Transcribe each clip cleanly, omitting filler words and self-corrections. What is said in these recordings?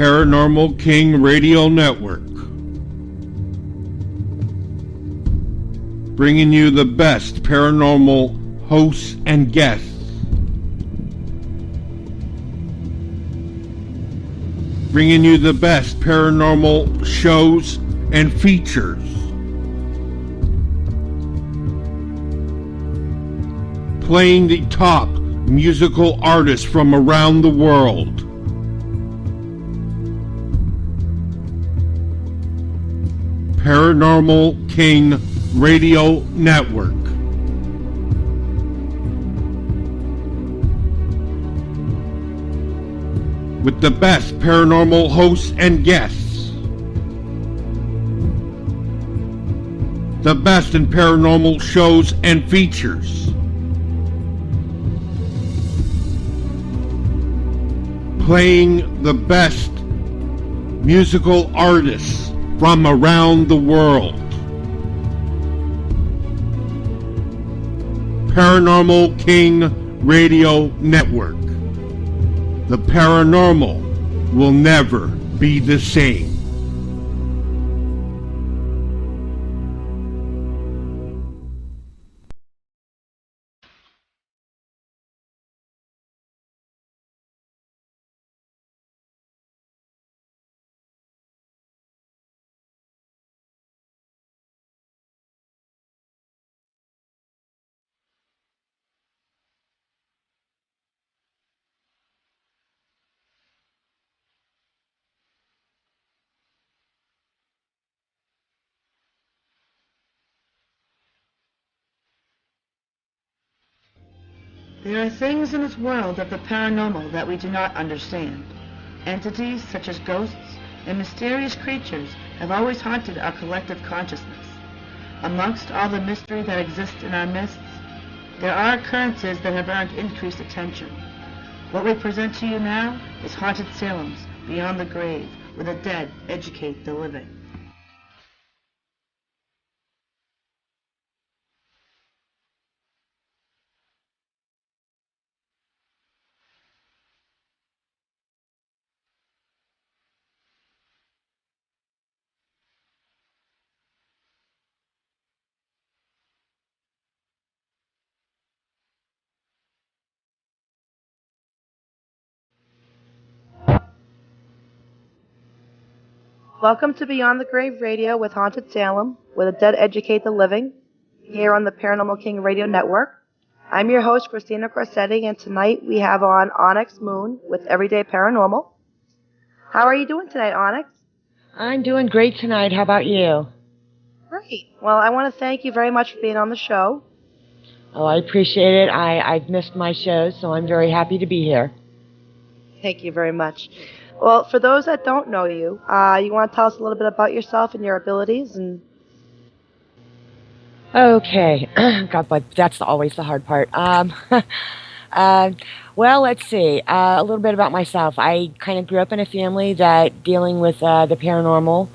Paranormal King Radio Network, bringing you the best paranormal hosts and guests. Bringing you the best paranormal shows and features. Playing the top musical artists from around the world. Paranormal King Radio Network. With the best paranormal hosts and guests. The best in paranormal shows and features. Playing the best musical artists from around the world. Paranormal King Radio Network. The paranormal will never be the same. There are things in this world of the paranormal that we do not understand. Entities such as ghosts and mysterious creatures have always haunted our collective consciousness. Amongst all the mystery that exists in our midst, there are occurrences that have earned increased attention. What we present to you now is Haunted Salem's Beyond the Grave, where the dead educate the living. Welcome to Beyond the Grave Radio with Haunted Salem, where the dead educate the living, here on the Paranormal King Radio Network. I'm your host, Christina Corsetti, and tonight we have on Onyx Moon with Everyday Paranormal. How are you doing tonight, Onyx? I'm doing great tonight. How about you? Great. Well, I want to thank you very much for being on the show. Oh, I appreciate it. I've missed my shows, so I'm very happy to be here. Thank you very much. Well, for those that don't know you, you want to tell us a little bit about yourself and your abilities? Okay. God, but that's always the hard part. Well, let's see. A little bit about myself. I kind of grew up in a family that dealing with the paranormal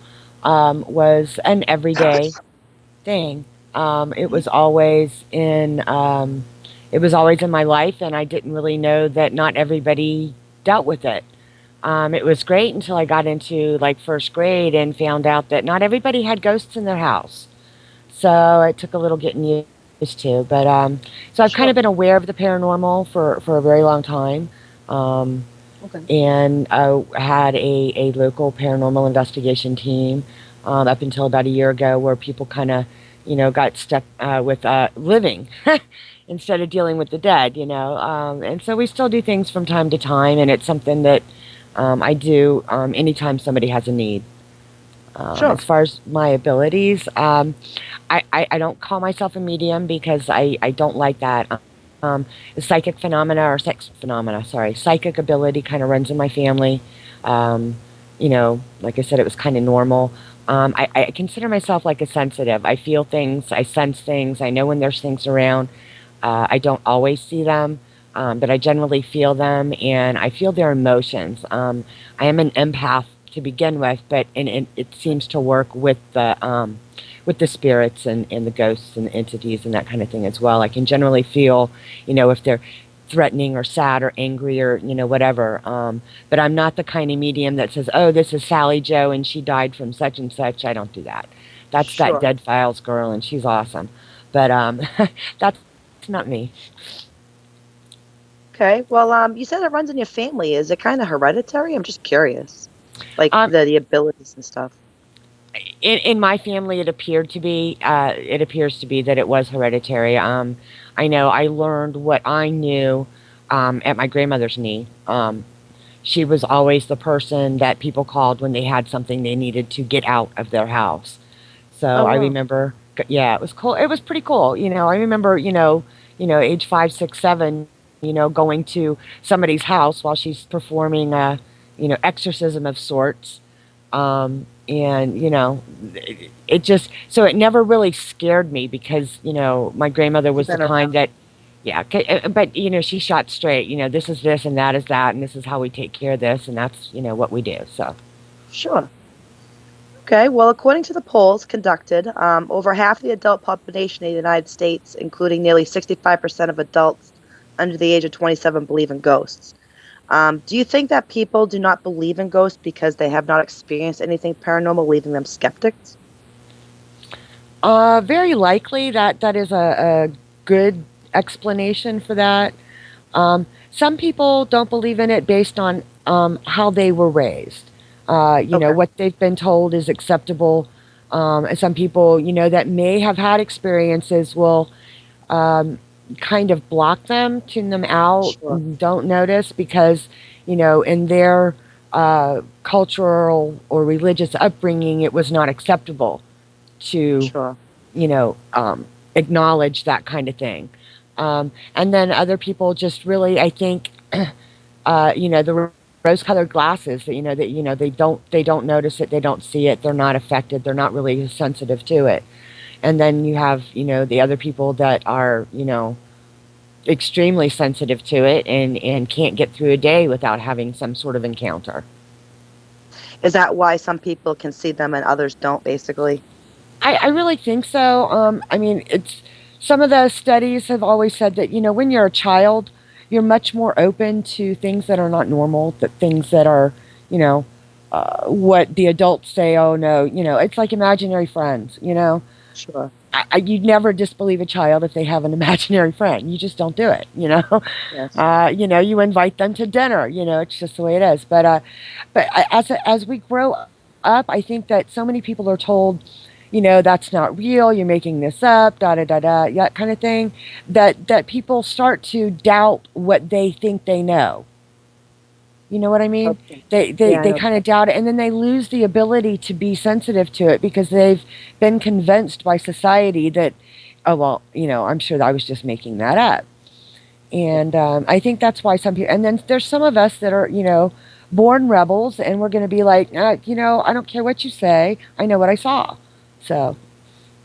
was an everyday thing. It was always in my life, and I didn't really know that not everybody dealt with it. It was great until I got into like first grade and found out that not everybody had ghosts in their house. So it took a little getting used to. But so I've kind of been aware of the paranormal for a very long time. Okay. And I had a local paranormal investigation team up until about a year ago, where people kind of, got stuck with living instead of dealing with the dead, and so we still do things from time to time, and it's something that I do anytime somebody has a need. Sure. As far as my abilities, I don't call myself a medium because I don't like that. Psychic ability kind of runs in my family. Like I said, it was kind of normal. I consider myself like a sensitive. I feel things, I sense things, I know when there's things around. I don't always see them. But I generally feel them, and I feel their emotions. I am an empath to begin with, but it seems to work with the spirits and the ghosts and the entities and that kind of thing as well. I can generally feel, if they're threatening or sad or angry or whatever. But I'm not the kind of medium that says, "Oh, this is Sally Joe and she died from such and such." I don't do that. That's that Sure. Dead Files girl and she's awesome. But that's not me. Okay. Well, you said it runs in your family. Is it kind of hereditary? I'm just curious. Like Um, the abilities and stuff. in my family, it appeared to be. It appears to be that it was hereditary. I know I learned what I knew at my grandmother's knee. She was always the person that people called when they had something they needed to get out of their house. So Oh, I wow. remember, yeah, it was cool. It was pretty cool. I remember, age 5, 6, 7, going to somebody's house while she's performing a, exorcism of sorts. And it just so it never really scared me because my grandmother You've was the been kind around. that yeah, but she shot straight. This is this and that is that, and this is how we take care of this, and that's what we do. So Sure. Okay. Well, according to the polls conducted, over half the adult population in the United States, including nearly 65% of adults under the age of 27, believe in ghosts. Do you think that people do not believe in ghosts because they have not experienced anything paranormal, leaving them skeptics? very likely that is a good explanation for that. Some people don't believe in it based on how they were raised. Okay. What they've been told is acceptable. And some people, that may have had experiences will um, kind of block them, tune them out, Sure. don't notice because, in their cultural or religious upbringing, it was not acceptable to Sure. you know, um, acknowledge that kind of thing. And then other people just really, I think, the rose-colored glasses that they don't notice it, they don't see it, they're not affected, they're not really sensitive to it. And then you have the other people that are extremely sensitive to it and can't get through a day without having some sort of encounter. Is that why some people can see them and others don't, basically? I really think so. I mean, it's some of the studies have always said that when you're a child, you're much more open to things that are not normal, that things that are, you know, what the adults say. Oh no, it's like imaginary friends. Sure. You'd never disbelieve a child if they have an imaginary friend. You just don't do it. Yes. You invite them to dinner. It's just the way it is. But as we grow up, I think that so many people are told, that's not real. You're making this up. Da da da da. That kind of thing. That people start to doubt what they think they know. You know what I mean? Okay. They they, Yeah, I they know. kind of doubt it, and then they lose the ability to be sensitive to it because they've been convinced by society that, oh well, I'm sure that I was just making that up. Yeah. And I think that's why some people. And then there's some of us that are, born rebels, and we're going to be like, I don't care what you say. I know what I saw. So,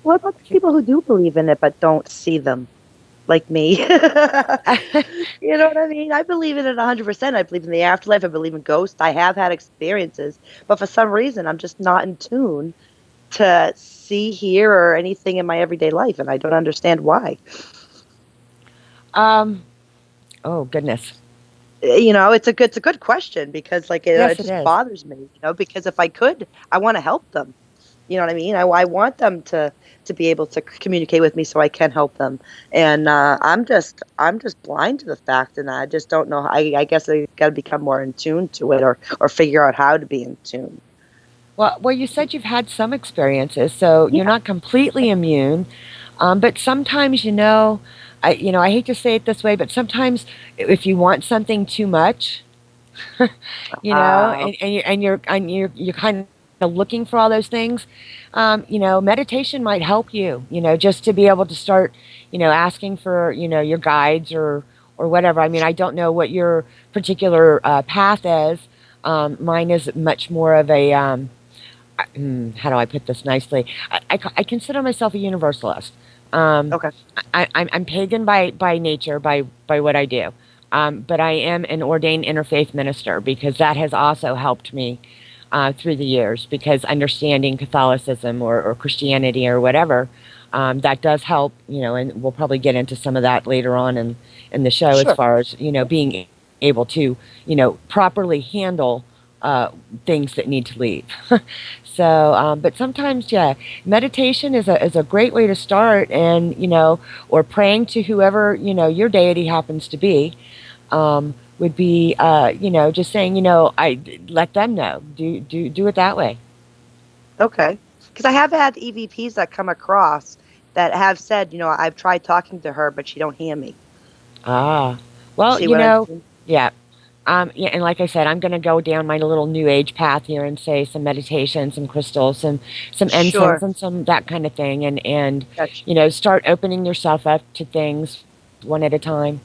What about the people who do believe in it but don't see them, like me? You know what I mean? I believe in it 100%. I believe in the afterlife. I believe in ghosts. I have had experiences, but for some reason, I'm just not in tune to see, hear, or anything in my everyday life, and I don't understand why. um, oh goodness, It's a good question because it yes, it just is. bothers me, because if I could, I want to help them. You know what I mean? I want them to be able to communicate with me so I can help them. And I'm just blind to the fact, and I just don't know. I guess I got to become more in tune to it, or figure out how to be in tune. Well, you said you've had some experiences, so you're Yeah. not completely immune. But sometimes, I hate to say it this way, but sometimes if you want something too much, Uh, and you're kind of looking for all those things, meditation might help you. Just to be able to start, asking for your guides or whatever. I mean, I don't know what your particular path is. Mine is much more of a how do I put this nicely? I consider myself a universalist. Um, okay. I'm pagan by nature, by what I do. But I am an ordained interfaith minister because that has also helped me through the years because understanding Catholicism or Christianity or whatever, That does help, and we'll probably get into some of that later on in the show as Sure. far as, being able to, properly handle things that need to leave. So, but sometimes, yeah, meditation is a great way to start, and or praying to whoever your deity happens to be, would be, just saying, I let them know. Do it that way. Okay. Because I have had EVPs that come across that have said, I've tried talking to her, but she don't hear me. Ah, well, See what I mean? yeah. Yeah, and like I said, I'm going to go down my little new age path here and say some meditation, some crystals, some incense, Sure. and some that kind of thing, and Gotcha. start opening yourself up to things one at a time.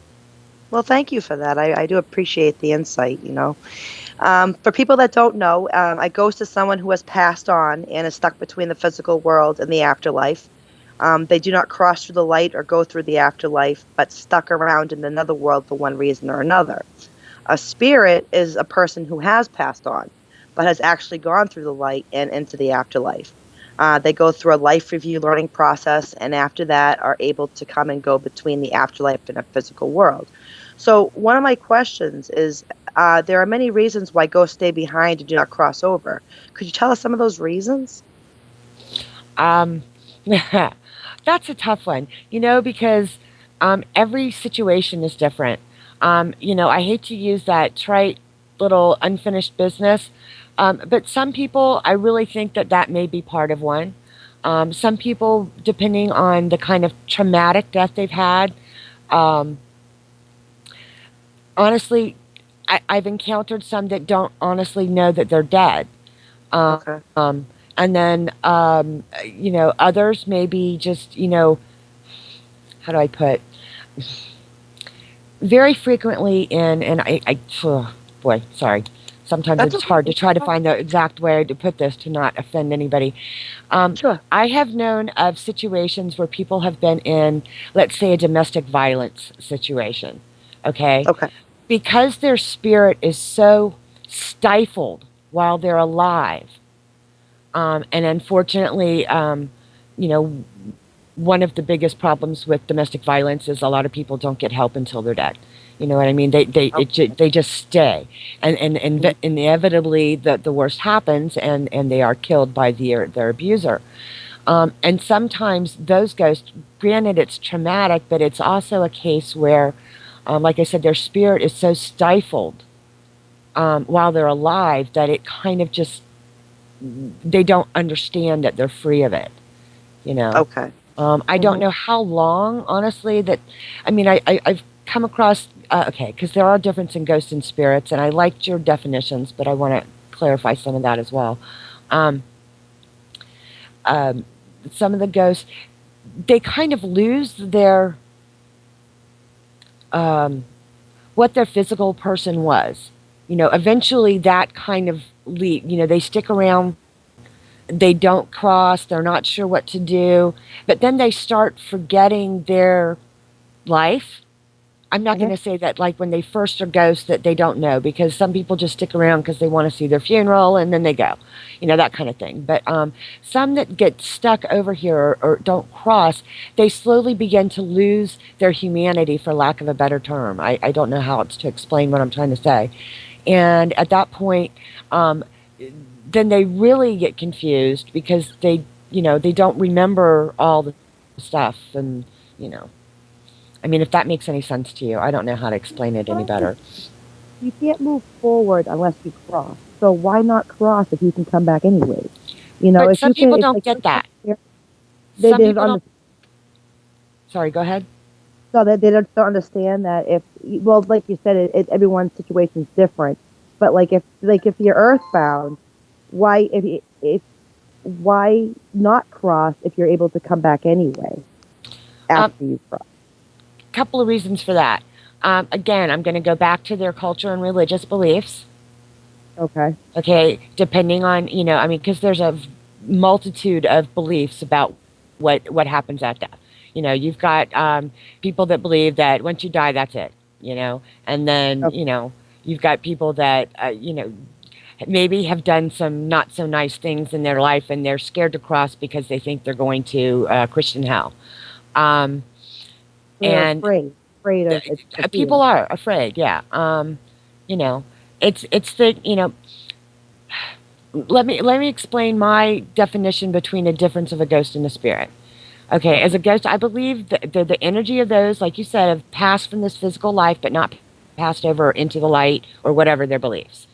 Well, thank you for that. I do appreciate the insight. For people that don't know, a ghost is someone who has passed on and is stuck between the physical world and the afterlife. They do not cross through the light or go through the afterlife, but stuck around in another world for one reason or another. A spirit is a person who has passed on, but has actually gone through the light and into the afterlife. They go through a life review learning process, and after that, are able to come and go between the afterlife and a physical world. So, one of my questions is there are many reasons why ghosts stay behind and do not cross over. Could you tell us some of those reasons? Um, that's a tough one, because every situation is different. I hate to use that trite little unfinished business, but some people, I really think that may be part of one. Some people, depending on the kind of traumatic death they've had, um, honestly, I've encountered some that don't honestly know that they're dead. Okay. And then, others maybe just, how do I put, very frequently in, oh, boy, sorry. Sometimes That's it's okay. hard to try to find the exact way to put this to not offend anybody. Sure. I have known of situations where people have been in, let's say, a domestic violence situation, okay? Okay. Because their spirit is so stifled while they're alive. And unfortunately, you know, one of the biggest problems with domestic violence is a lot of people don't get help until they're dead. You know what I mean? They just stay, and Okay. inevitably the worst happens, and they are killed by their abuser. And sometimes those ghosts, granted, it's traumatic, but it's also a case where, like I said, their spirit is so stifled while they're alive that it kind of just they don't understand that they're free of it. You know. Okay. I don't Hmm. know how long, honestly. That I mean, I've come across okay, because there are differences in ghosts and spirits, and I liked your definitions, but I want to clarify some of that as well. Um, um, some of the ghosts, they kind of lose their um, what their physical person was. Eventually that kind of leave. They stick around. They don't cross. They're not sure what to do, but then they start forgetting their life. I'm not Hmm. going to say that like when they first are ghosts that they don't know, because some people just stick around because they want to see their funeral and then they go, that kind of thing. But some that get stuck over here or don't cross, they slowly begin to lose their humanity, for lack of a better term. I don't know how it's to explain what I'm trying to say. And at that point, um, then they really get confused because they don't remember all the stuff, and you know I mean, if that makes any sense to you, I don't know how to explain it any Well, better. you can't move forward unless you cross. So why not cross if you can come back anyways? But If some you can, people it's don't like get that. they Some don't people don't. understand. Sorry, go ahead. So that they don't understand that well, like you said, everyone's situation is different. But like if you're earthbound, why if why not cross if you're able to come back anyway A after you cross? couple of reasons for that. Again, I'm going to go back to their culture and religious beliefs. Okay. Okay, depending on I mean, because there's a multitude of beliefs about what happens at death. You've got people that believe that once you die, that's it. And then Okay. you've got people that maybe have done some not so nice things in their life, and they're scared to cross because they think they're going to Christian hell. Um, They're and afraid of it, the people fear. are afraid, yeah. You know, it's the, let me explain my definition between a difference of a ghost and a spirit. Okay, as Okay. a ghost, I believe that the energy of those, like you said, have passed from this physical life, but not passed over into the light or whatever their beliefs.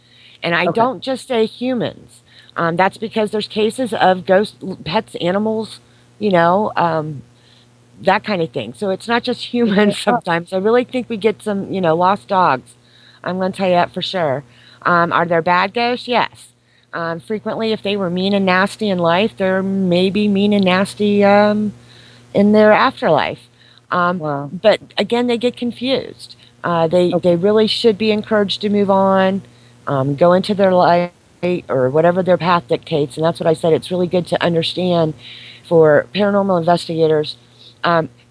And I Okay. don't just say humans. That's because there's cases of ghost pets, animals, you know, that kind of thing. So it's not just humans sometimes. I really think we get some, lost dogs. I'm going to tell you that for sure. Are there bad ghosts? Yes. Frequently, if they were mean and nasty in life, they're maybe mean and nasty in their afterlife. Wow. But again, they get confused. They Okay. really should be encouraged to move on, go into their light or whatever their path dictates. And that's what I said. It's really good to understand for paranormal investigators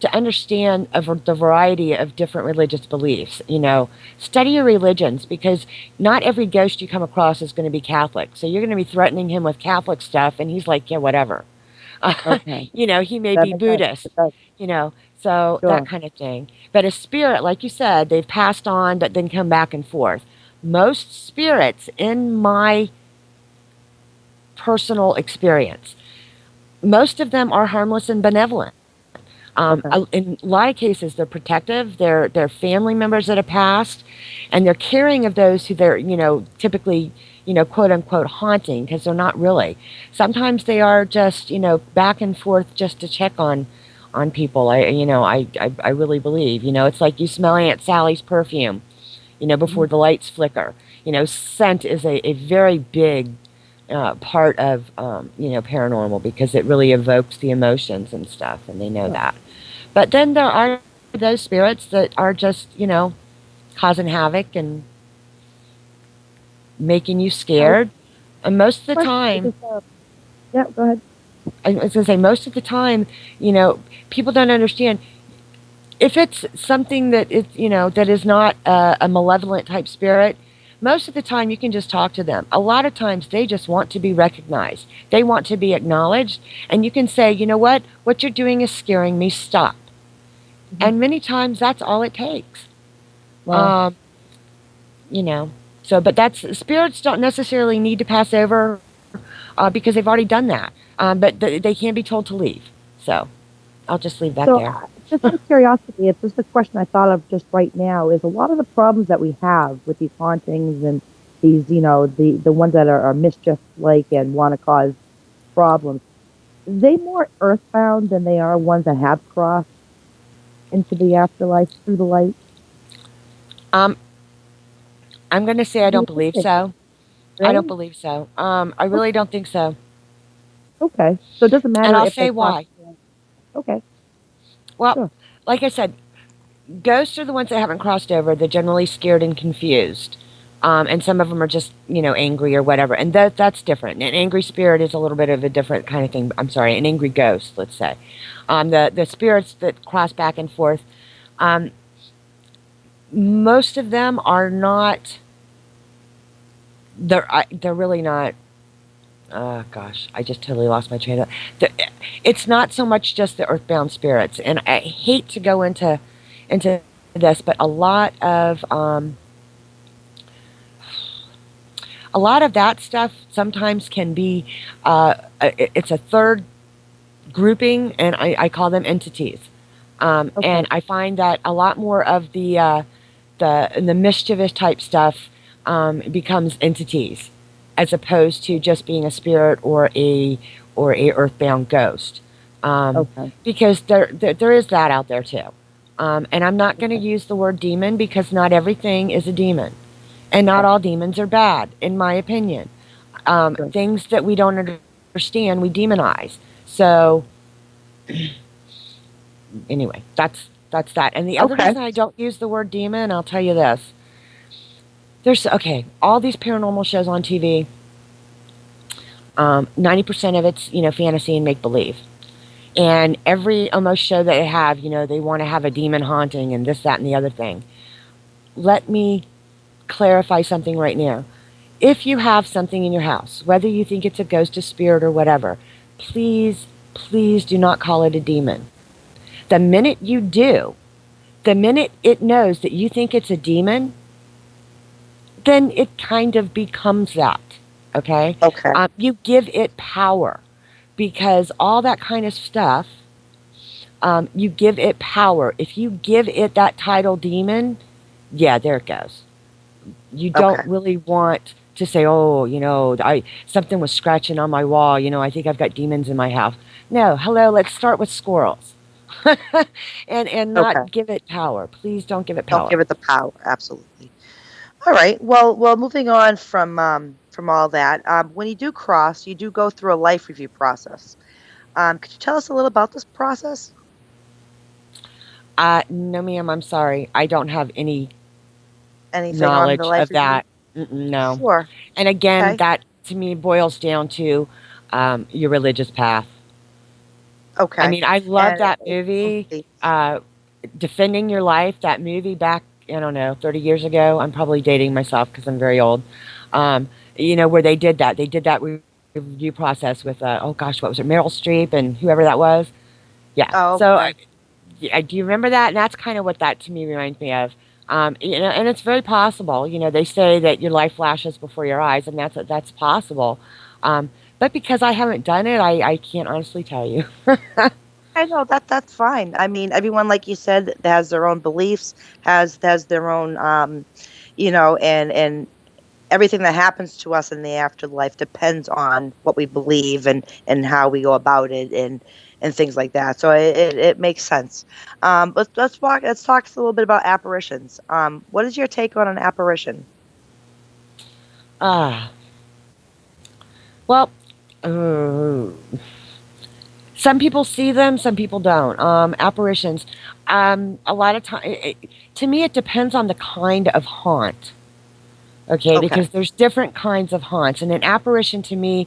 to understand the variety of different religious beliefs. Study your religions because not every ghost you come across is going to be Catholic. So you're going to be threatening him with Catholic stuff, and he's like, yeah, whatever. Okay. He may That be makes sense. Buddhist, It does. you know, so that Sure. kind of thing. But a spirit, like you said, they've passed on, but then come back and forth. Most spirits, in my personal experience, most of them are harmless and benevolent. Okay. In a lot of cases, they're protective. They're family members that have passed, and they're caring of those who they're typically quote unquote haunting because they're not really. Sometimes they are just back and forth just to check on people. I really believe it's like you smell Aunt Sally's perfume before Mhm. the lights flicker. Scent is a very big part of paranormal because it really evokes the emotions and stuff, and they know Yeah. that. But then there are those spirits that are just causing havoc and making you So, scared. And most of the question, time, because, yeah, go ahead. I was gonna say most of the time, you know, people don't understand if it's something that is that is not a malevolent type spirit. Most of the time, you can just talk to them. A lot of times, they just want to be recognized. They want to be acknowledged, and you can say, you know what you're doing is scaring me. Stop. Mhm. And many times, that's all it takes. Well, Um, you know, so but that's spirits don't necessarily need to pass over because they've already done that. But they can be told to leave. So I'll just leave that so there. just out of curiosity, it's just a question I thought of just right now is a lot of the problems that we have with these hauntings and these, the ones that are mischief like and want to cause problems. They more earthbound than they are ones that have crossed into the afterlife through the light. Um, I'm going to say I What do don't you believe think? so. I don't Really? believe so. I O- really don't think so. Okay. So it doesn't And matter I'll if they say cross. why. Okay. Well, Sure. like I said, ghosts are the ones that haven't crossed over. They're generally scared and confused. And some of them are just, angry or whatever. And that's different. An angry spirit is a little bit of a different kind of thing. I'm sorry, an angry ghost, let's say. The spirits that cross back and forth, um, most of them are not. They're really not. Oh gosh, I just totally lost my train of. The, it's not so much just the earthbound spirits, and I hate to go into this, but a lot of that stuff sometimes can be. It's a third grouping, and I call them entities. And Okay. I find that a lot more of the mischievous type stuff becomes entities, as opposed to just being a spirit or a earthbound ghost. Okay. Because there is that out there too. And I'm not going to Okay. use the word demon because not everything is a demon, and not Right. all demons are bad, in my opinion. Sure. Things that we don't understand, we demonize. So anyway, that's that. And the other Okay. reason I don't use the word demon, I'll tell you this. There's okay, all these paranormal shows on TV. 90% of it's fantasy and make believe. And every almost show that they have, they want to have a demon haunting and this, that, and the other thing. Let me clarify something right now. If you have something in your house, whether you think it's a ghost, a spirit, or whatever, please, please do not call it a demon. The minute you do, the minute it knows that you think it's a demon, then it kind of becomes that. Okay? Okay. You give it power because all that kind of stuff, you give it power. If you give it that title demon, yeah, there it goes. You don't Okay. really want to say, "Oh, I something was scratching on my wall. I think I've got demons in my house." No, hello. Let's start with squirrels, and Okay. not give it power. Please don't give it Don't power. give it the power. Absolutely. All right. Well, moving on from all that, when you do cross, you do go through a life review process. Could you tell us a little about this process? No, ma'am. I'm sorry. I don't have any Anything on the knowledge life of review? that. No. Sure. And again, Okay. that to me boils down to your religious path. I Okay. mean, I love And that movie, beliefs. Defending Your Life. That movie back, I don't know, 30 years ago. I'm probably dating myself because I'm very old. Um, where they did that. They did that review process with, oh gosh, what was it? Meryl Streep and whoever that was. Yeah. Oh, So, okay. do you remember that? And that's kind of what that to me reminds me of. And it's very possible. They say that your life flashes before your eyes, and that's possible. But because I haven't done it, I can't honestly tell you. I know that's fine. I mean, everyone, like you said, has their own beliefs, has their own, and everything that happens to us in the afterlife depends on what we believe and how we go about it and things like that. So it makes sense. Let's talk a little bit about apparitions. What is your take on an apparition? Ah, well, uh, some people see them, some people don't. Apparitions. A lot of time, to me, it depends on the kind of haunt. Okay, Okay. because there's different kinds of haunts, and an apparition to me,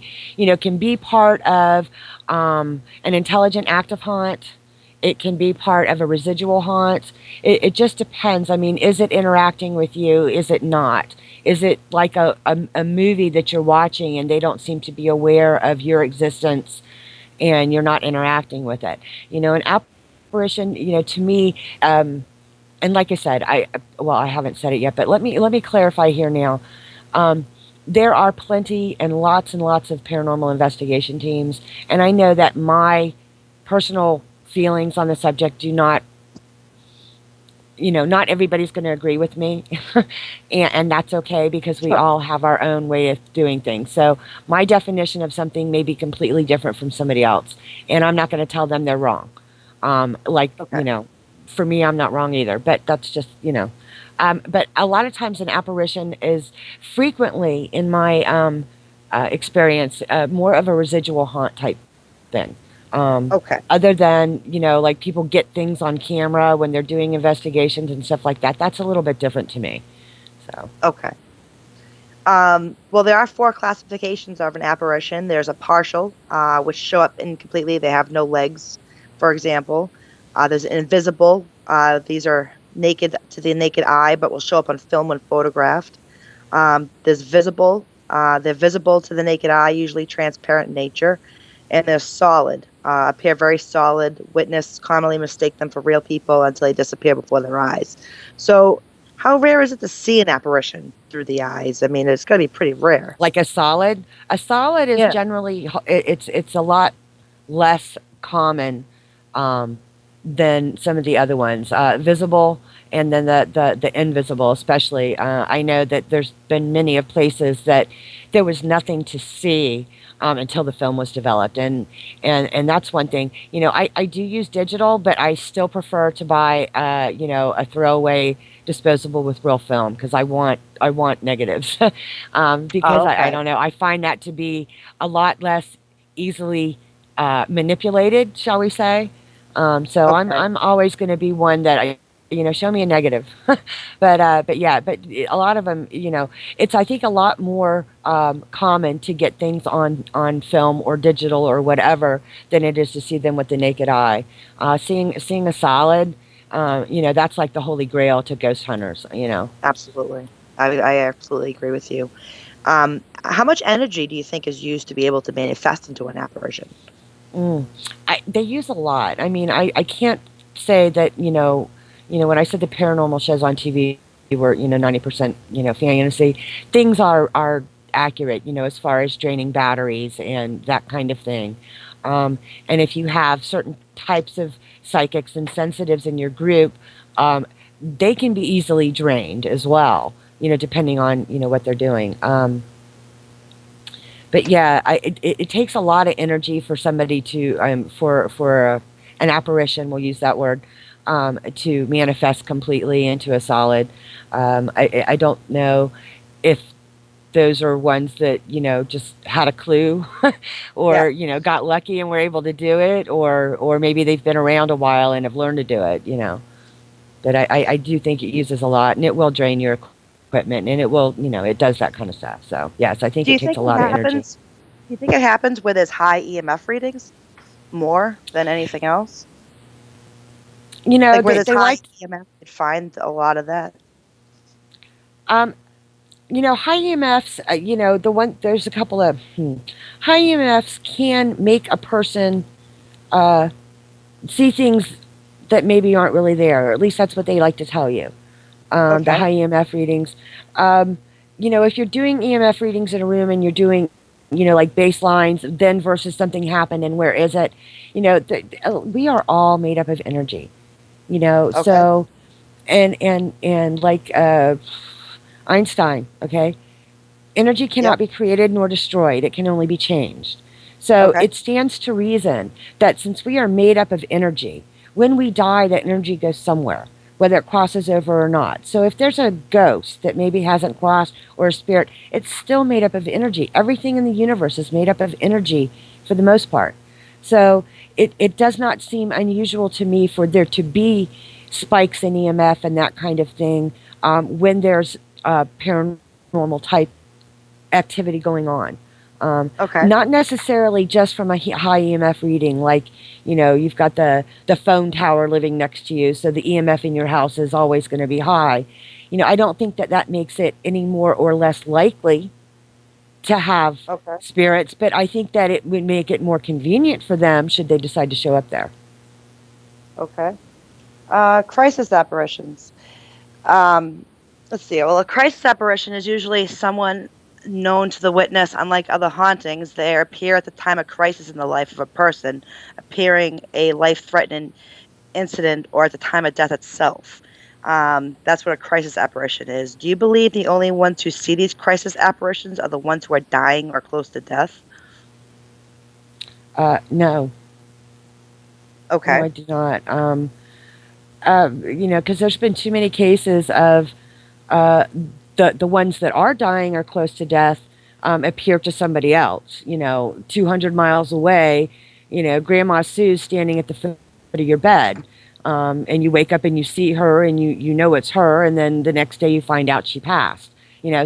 can be part of an intelligent active haunt. It can be part of a residual haunt. It just depends. I mean, is it interacting with you? Is it not? Is it like a movie that you're watching and they don't seem to be aware of your existence and you're not interacting with it? An apparition, to me, and like I said, I haven't said it yet, but let me clarify here now. Um, there are plenty and lots of paranormal investigation teams, and I know that my personal feelings on the subject do not, not everybody's going to agree with me, and that's okay because we Sure. all have our own way of doing things. So my definition of something may be completely different from somebody else, and I'm not going to tell them they're wrong. Like, Okay. for me, I'm not wrong either, but that's just, but a lot of times an apparition is frequently, in my experience, more of a residual haunt type thing. Um, Okay. Other than, like people get things on camera when they're doing investigations and stuff like that. That's a little bit different to me. So, Okay. Well, there are four classifications of an apparition. There's a partial, which show up incompletely. They have no legs, for example. There's an invisible. These are naked to the naked eye, but will show up on film when photographed. There's visible. They're visible to the naked eye, usually transparent in nature. And they're solid, appear very solid. Witness commonly mistake them for real people until they disappear before their eyes. So, how rare is it to see an apparition through the eyes? I mean, it's going to be pretty rare. like a solid is Yeah. generally it's a lot less common um, than some of the other ones. Visible and then the invisible, especially. I know that there's been many of places that there was nothing to see until the film was developed, and that's one thing. I do use digital, but I still prefer to buy a throwaway disposable with real film because I want negatives because Oh, I okay. don't know, I find that to be a lot less easily manipulated, shall we say? So Okay. I'm always going to be one that show me a negative, but yeah, but a lot of them, it's I think a lot more common to get things on film or digital or whatever than it is to see them with the naked eye. Seeing a solid, that's like the holy grail to ghost hunters. Absolutely. I absolutely agree with you. How much energy do you think is used to be able to manifest into an apparition? Mm. They use a lot. I mean, I can't say that, when I said the paranormal shows on TV were, 90%, fantasy, things are accurate, as far as draining batteries and that kind of thing. And if you have certain types of psychics and sensitives in your group, they can be easily drained as well, depending on, what they're doing. But yeah, it takes a lot of energy for somebody to an apparition. We'll use that word to manifest completely into a solid. I don't know if those are ones that just had a clue, Yeah. or got lucky and were able to do it, or maybe they've been around a while and have learned to do it. But I do think it uses a lot, and it will drain your equipment, and it will, it does that kind of stuff. So yes, I think Do it you takes think a it lot of energy. happens? Do you think it happens where there's high EMF readings more than anything else? Like where there's They high like, EMF, you'd find a lot of that. um, high EMFs. There's a couple of high EMFs can make a person uh, see things that maybe aren't really there. Or at least that's what they like to tell you. The Okay. high EMF readings. Um, if you're doing EMF readings in a room and you're doing, like baselines, then versus something happened and where is it? We are all made up of energy. Okay. So and like Einstein, okay? Energy Yep. cannot be created nor destroyed, it can only be changed. So Okay. it stands to reason that since we are made up of energy, when we die, that energy goes somewhere, whether it crosses over or not. So if there's a ghost that maybe hasn't crossed or a spirit, it's still made up of energy. Everything in the universe is made up of energy for the most part. So it does not seem unusual to me for there to be spikes in EMF and that kind of thing when there's paranormal type activity going on. Um, Okay. Not necessarily just from a high EMF reading, like you've got the phone tower living next to you, so the EMF in your house is always going to be high. I don't think that that makes it any more or less likely to have Okay. spirits, but I think that it would make it more convenient for them should they decide to show up there. Okay. Crisis apparitions. Um, let's see. Well, a crisis apparition is usually someone known to the witness. Unlike other hauntings, they appear at the time of crisis in the life of a person, appearing a life-threatening incident or at the time of death itself. That's what a crisis apparition is. Do you believe the only ones who see these crisis apparitions are the ones who are dying or close to death? No, no, Okay. I do not. Because there's been too many cases of uh, the ones that are dying or close to death appear to somebody else. 200 miles away. Grandma Sue's standing at the foot of your bed, and you wake up and you see her, and you know it's her, and then the next day you find out she passed.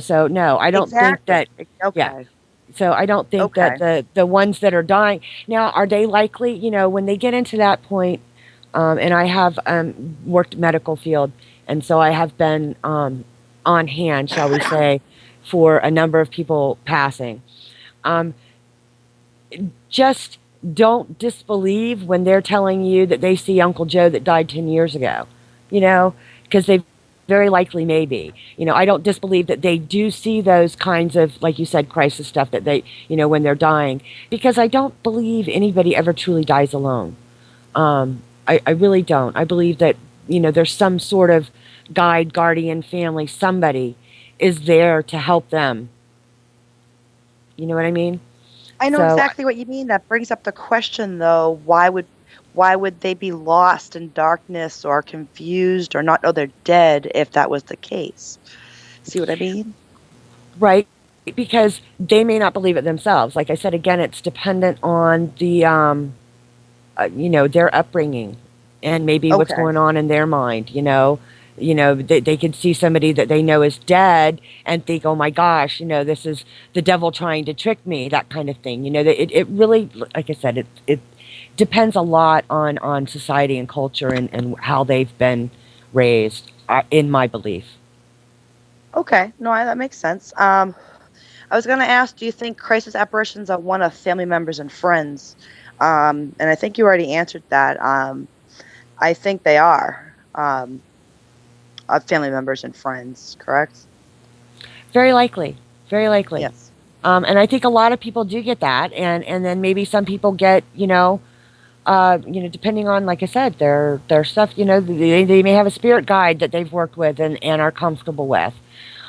So no, I don't think Exactly. that. Yeah. Okay. So I don't think that Okay. the ones that are dying now are they likely. When they get into that point, and I have worked medical field, and so I have been on hand, shall we say, for a number of people passing. Um, just don't disbelieve when they're telling you that they see Uncle Joe that died 10 years ago, because they very likely may be. I don't disbelieve that they do see those kinds of, like you said, crisis stuff that they, when they're dying, because I don't believe anybody ever truly dies alone. I really don't. I believe that, there's some sort of guide, guardian, family, somebody is there to help them. You know what I mean? I know So, exactly what you mean. That brings up the question though, why would they be lost in darkness or confused or not know they're dead if that was the case? See what I mean? right, because they may not believe it themselves. Like I said, again, it's dependent on their upbringing and maybe what's Okay. going on in their mind. They could see somebody that they know is dead and think, oh my gosh, this is the devil trying to trick me, that kind of thing. That it really, like I said, it depends a lot on society and culture and how they've been raised, in my belief. Okay. No, that makes sense. I was going to ask, do you think crisis apparitions are one of family members and friends? And I think you already answered that. I think they are of family members and friends, correct? Very likely. Very likely. Yes. And I think a lot of people do get that, and then maybe some people get, depending on, like I said, their stuff. They may have a spirit guide that they've worked with and are comfortable with.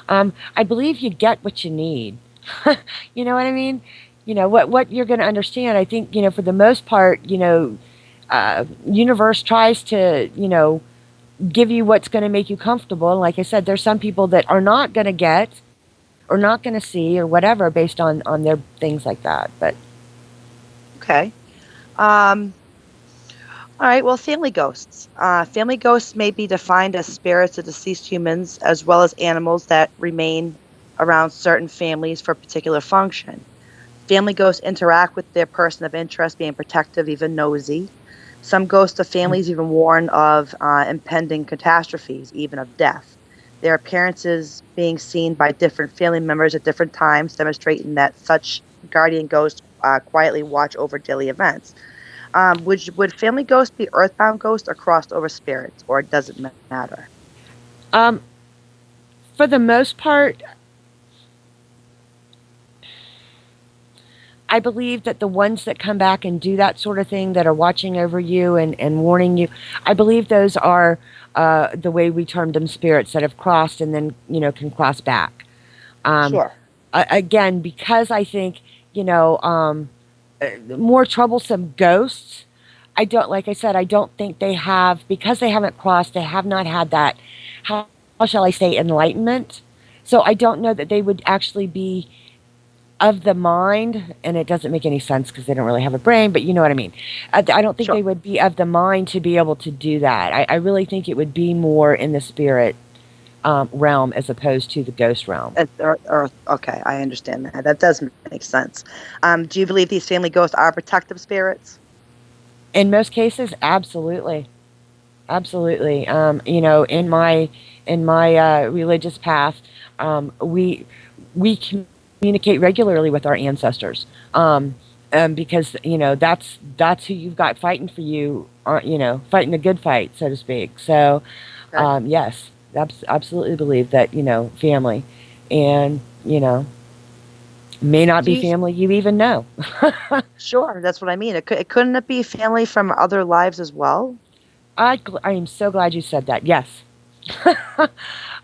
I believe you get what you need. You know what I mean? What you're going to understand. I think for the most part, universe tries to give you what's going to make you comfortable. And like I said, there's some people that are not going to get or not going to see or whatever based on their things like that. But Okay. Um, all right. Well, family ghosts. Family ghosts may be defined as spirits of deceased humans as well as animals that remain around certain families for a particular function. Family ghosts interact with their person of interest, being protective, even nosy. Some ghosts of families even warn of impending catastrophes, even of death. Their appearances being seen by different family members at different times, demonstrating that such guardian ghosts quietly watch over daily events. Would family ghosts be earthbound ghosts or crossed over spirits, or does it matter? um, for the most part, I believe that the ones that come back and do that sort of thing, that are watching over you and warning you, I believe those are the way we term them, spirits that have crossed and then can cross back. Um, Sure. Again, because I think more troublesome ghosts. I don't, like I said, I don't think they have, because they haven't crossed. They have not had that. How shall I say, enlightenment? So I don't know that they would actually be of the mind, and it doesn't make any sense because they don't really have a brain, but you know what I mean. I don't think Sure. they would be of the mind to be able to do that. I really think it would be more in the spirit realm as opposed to the ghost realm. Okay, I understand that. That does make sense. Do you believe these family ghosts are protective spirits? In most cases, absolutely, absolutely. In my religious path, we communicate regularly with our ancestors, because that's who you've got fighting for you, fighting the good fight, so to speak. So, Okay. yes, absolutely believe that family, and may not Do be you, family you even know. sure, that's what I mean. Couldn't it be family from other lives as well? I am so glad you said that. Yes.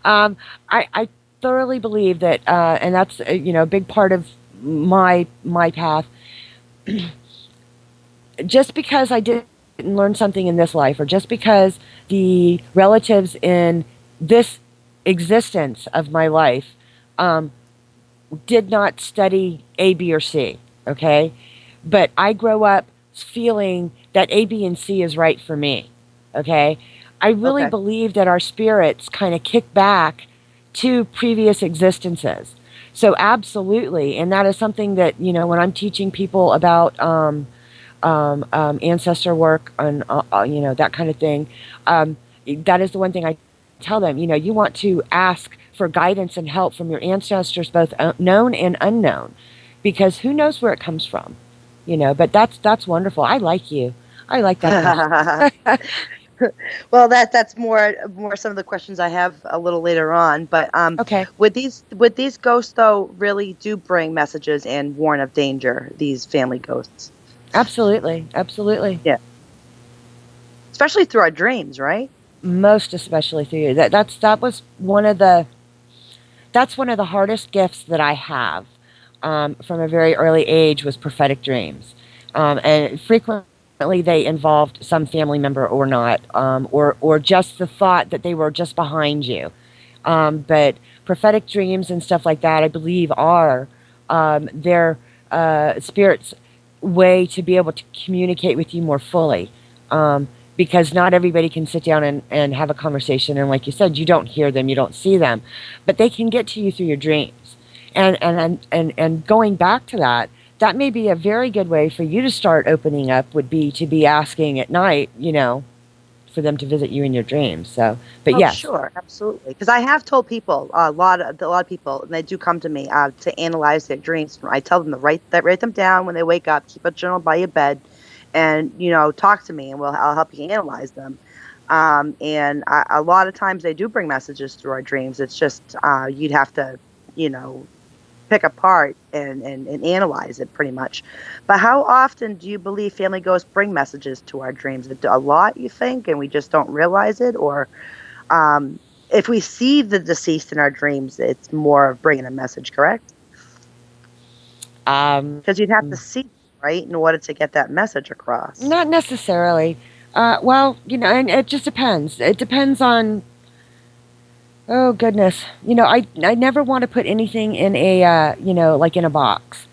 I thoroughly believe that, and that's a big part of my path. Just because I didn't learn something in this life, or just because the relatives in this existence of my life um, did not study A, B, or C, okay? But I grow up feeling that A, B, and C is right for me, okay? I really Okay. believe that our spirits kind of kick back to previous existences. So, absolutely. And that is something that, when I'm teaching people about ancestor work and, that kind of thing, that is the one thing I tell them. You want to ask for guidance and help from your ancestors, both known and unknown, because who knows where it comes from. But that's wonderful. I like you. I like that question. Well, that's more some of the questions I have a little later on. But Okay. would these ghosts though really do bring messages and warn of danger? These family ghosts, Absolutely. Absolutely. yeah, especially through our dreams, right? Most especially through you. That's one of the hardest gifts that I have, from a very early age, was prophetic dreams, and frequently they involved some family member or not, or just the thought that they were just behind you. But prophetic dreams and stuff like that, I believe, are their spirits' way to be able to communicate with you more fully. Because not everybody can sit down and have a conversation. And like you said, you don't hear them, you don't see them, but they can get to you through your dreams. And going back to that, that may be a very good way for you to start opening up, would be to be asking at night, for them to visit you in your dreams. So, but Oh, yes. sure, absolutely. Because I have told people a lot of people, and they do come to me to analyze their dreams. I tell them to write them down when they wake up. Keep a journal by your bed, and talk to me, and I'll help you analyze them. And a lot of times they do bring messages through our dreams. It's just you'd have to, you know, pick apart and analyze it pretty much. But how often do you believe family ghosts bring messages to our dreams? A lot, you think, and we just don't realize it, or um, if we see the deceased in our dreams, it's more of bringing a message, correct? Um, Because you'd have to see them, right, in order to get that message across. Not necessarily. Well, and it just depends. It depends on. Oh goodness, I never want to put anything in a like in a box.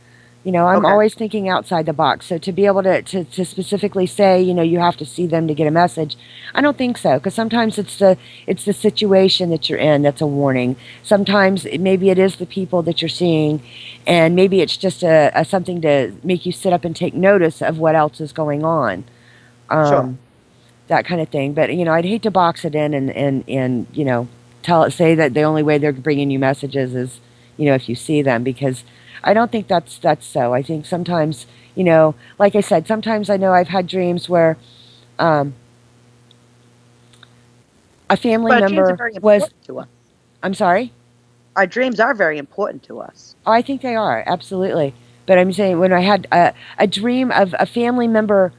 I'm Okay, always thinking outside the box. So to be able to specifically say, you have to see them to get a message, I don't think so. Because sometimes it's the situation that you're in that's a warning. Sometimes maybe it is the people that you're seeing, and maybe it's just a something to make you sit up and take notice of what else is going on. sure. Um, that kind of thing. But I'd hate to box it in and tell it say that the only way they're bringing you messages is if you see them, because I don't think that's so. I think sometimes like I said, sometimes I know I've had dreams where um, a family But our dreams are member very was. important to us. I'm sorry. Our dreams are very important to us. Oh, I think they are absolutely. But I'm saying when I had a dream of a family member,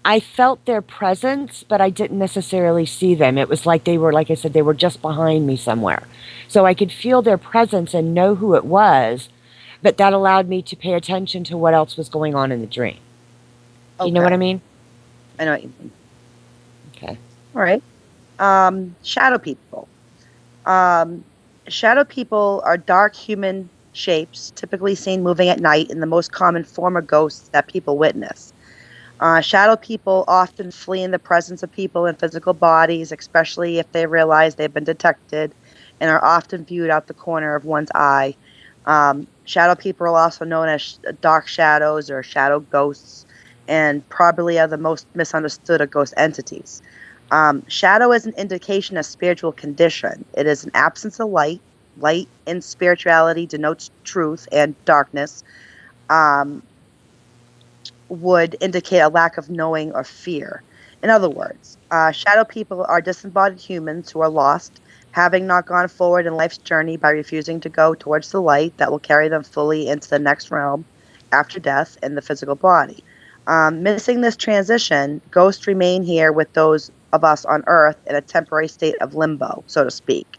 I felt their presence, but I didn't necessarily see them. It was like they were, like I said, they were just behind me somewhere. So I could feel their presence and know who it was, but that allowed me to pay attention to what else was going on in the dream. Do you know what I Okay, mean? I know what you mean. Okay. All right. Shadow people. Um, Shadow people are dark human shapes, typically seen moving at night, and the most common form of ghosts that people witness. Shadow people often flee in the presence of people in physical bodies, especially if they realize they've been detected, and are often viewed out the corner of one's eye. Shadow people are also known as dark shadows or shadow ghosts, and probably are the most misunderstood of ghost entities. Shadow is an indication of spiritual condition. It is an absence of light. Light in spirituality denotes truth, and darkness um, would indicate a lack of knowing or fear. In other words, shadow people are disembodied humans who are lost, having not gone forward in life's journey by refusing to go towards the light that will carry them fully into the next realm after death in the physical body. Missing this transition, ghosts remain here with those of us on earth in a temporary state of limbo, so to speak.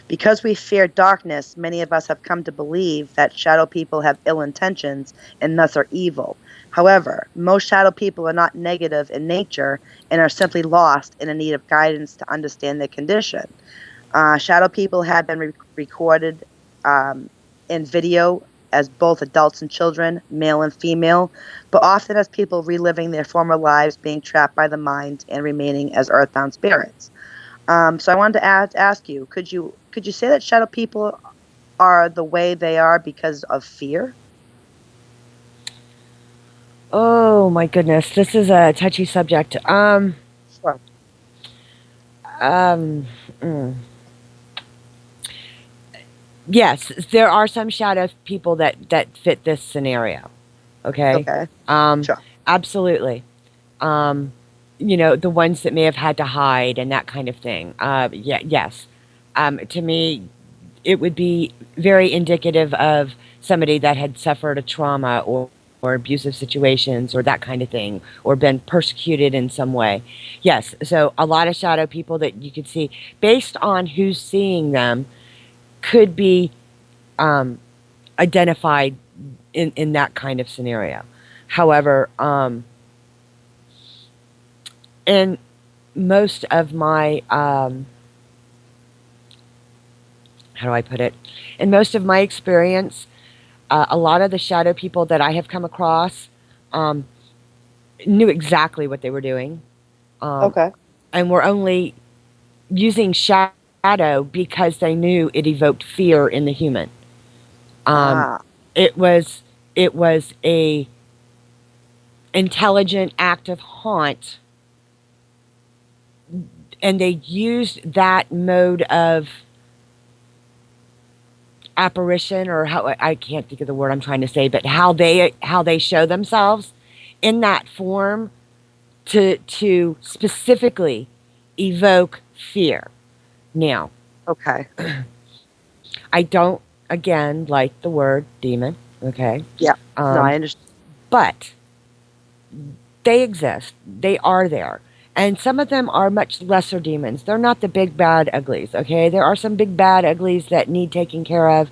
Because we fear darkness, many of us have come to believe that shadow people have ill intentions and thus are evil. However, most shadow people are not negative in nature and are simply lost in a need of guidance to understand their condition. Shadow people have been recorded um, in video as both adults and children, male and female, but often as people reliving their former lives, being trapped by the mind, and remaining as earthbound spirits. So I wanted to ask you, could you say that shadow people are the way they are because of fear? Oh my goodness, this is a touchy subject. Sure. Um, mm. Yes, there are some shadow people that fit this scenario. Okay. Okay. Um, Sure. Absolutely. Um, the ones that may have had to hide and that kind of thing. Yeah, yes. To me, it would be very indicative of somebody that had suffered a trauma or abusive situations or that kind of thing, or been persecuted in some way. Yes, so a lot of shadow people that you could see, based on who's seeing them, could be um, identified in that kind of scenario. However, in most of my how do I put it? In most of my experience, a lot of the shadow people that I have come across um, knew exactly what they were doing, um, Okay. and were only using shadow because they knew it evoked fear in the human. Um, Ah, it was it was a intelligent active haunt and they used that mode of apparition, or how, I can't think of the word I'm trying to say, but how they show themselves in that form to specifically evoke fear. Now, Okay. I don't again like the word demon, okay? Yeah. No, Um, I understand. but they exist. They are there. And some of them are much lesser demons. They're not the big bad uglies, okay? There are some big bad uglies that need taking care of,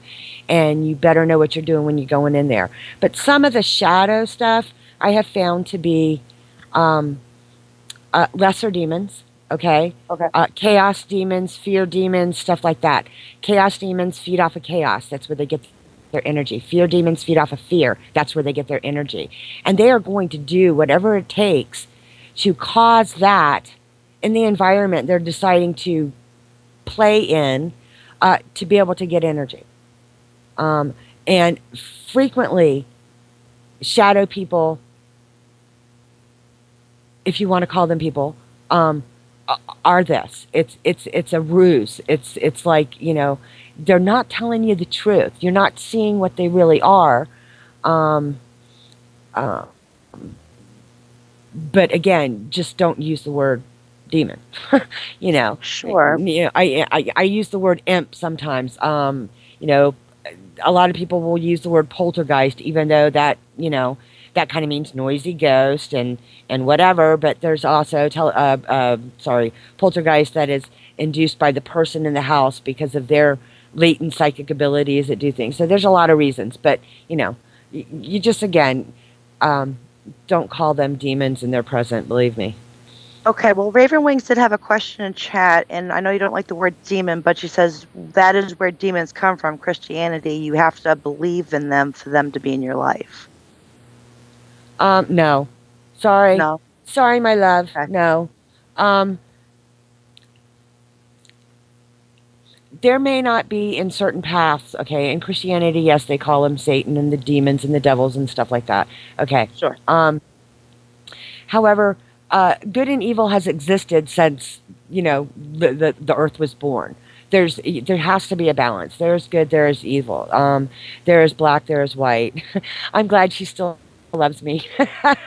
and you better know what you're doing when you're going in there. But some of the shadow stuff I have found to be um, lesser demons, okay? Okay. Chaos demons, fear demons, stuff like that. Chaos demons feed off of chaos. That's where they get their energy. Fear demons feed off of fear. That's where they get their energy. And they are going to do whatever it takes to cause that in the environment they're deciding to play in, to be able to get energy. Um, and frequently, shadow people, if you want to call them people, um, are this. It's a ruse. It's like, they're not telling you the truth. You're not seeing what they really are. Um, uh, but again, just don't use the word demon. you know, Sure. I use the word imp sometimes. You know, a lot of people will use the word poltergeist, even though that kind of means noisy ghost and whatever. But there's also poltergeist that is induced by the person in the house because of their latent psychic abilities that do things. So there's a lot of reasons, but you just again, um, don't call them demons in their present. Believe me. Okay, well, Raven Wings did have a question in chat, and I know you don't like the word demon, but she says that is where demons come from, Christianity. You have to believe in them for them to be in your life. No, sorry, No? sorry, my love. Okay. No, um, there may not be in certain paths. Okay, in Christianity, yes, they call him Satan and the demons and the devils and stuff like that. Okay. Sure. However, good and evil has existed since the earth was born. There has to be a balance. There is good, there is evil. There is black, there is white. I'm glad she still loves me.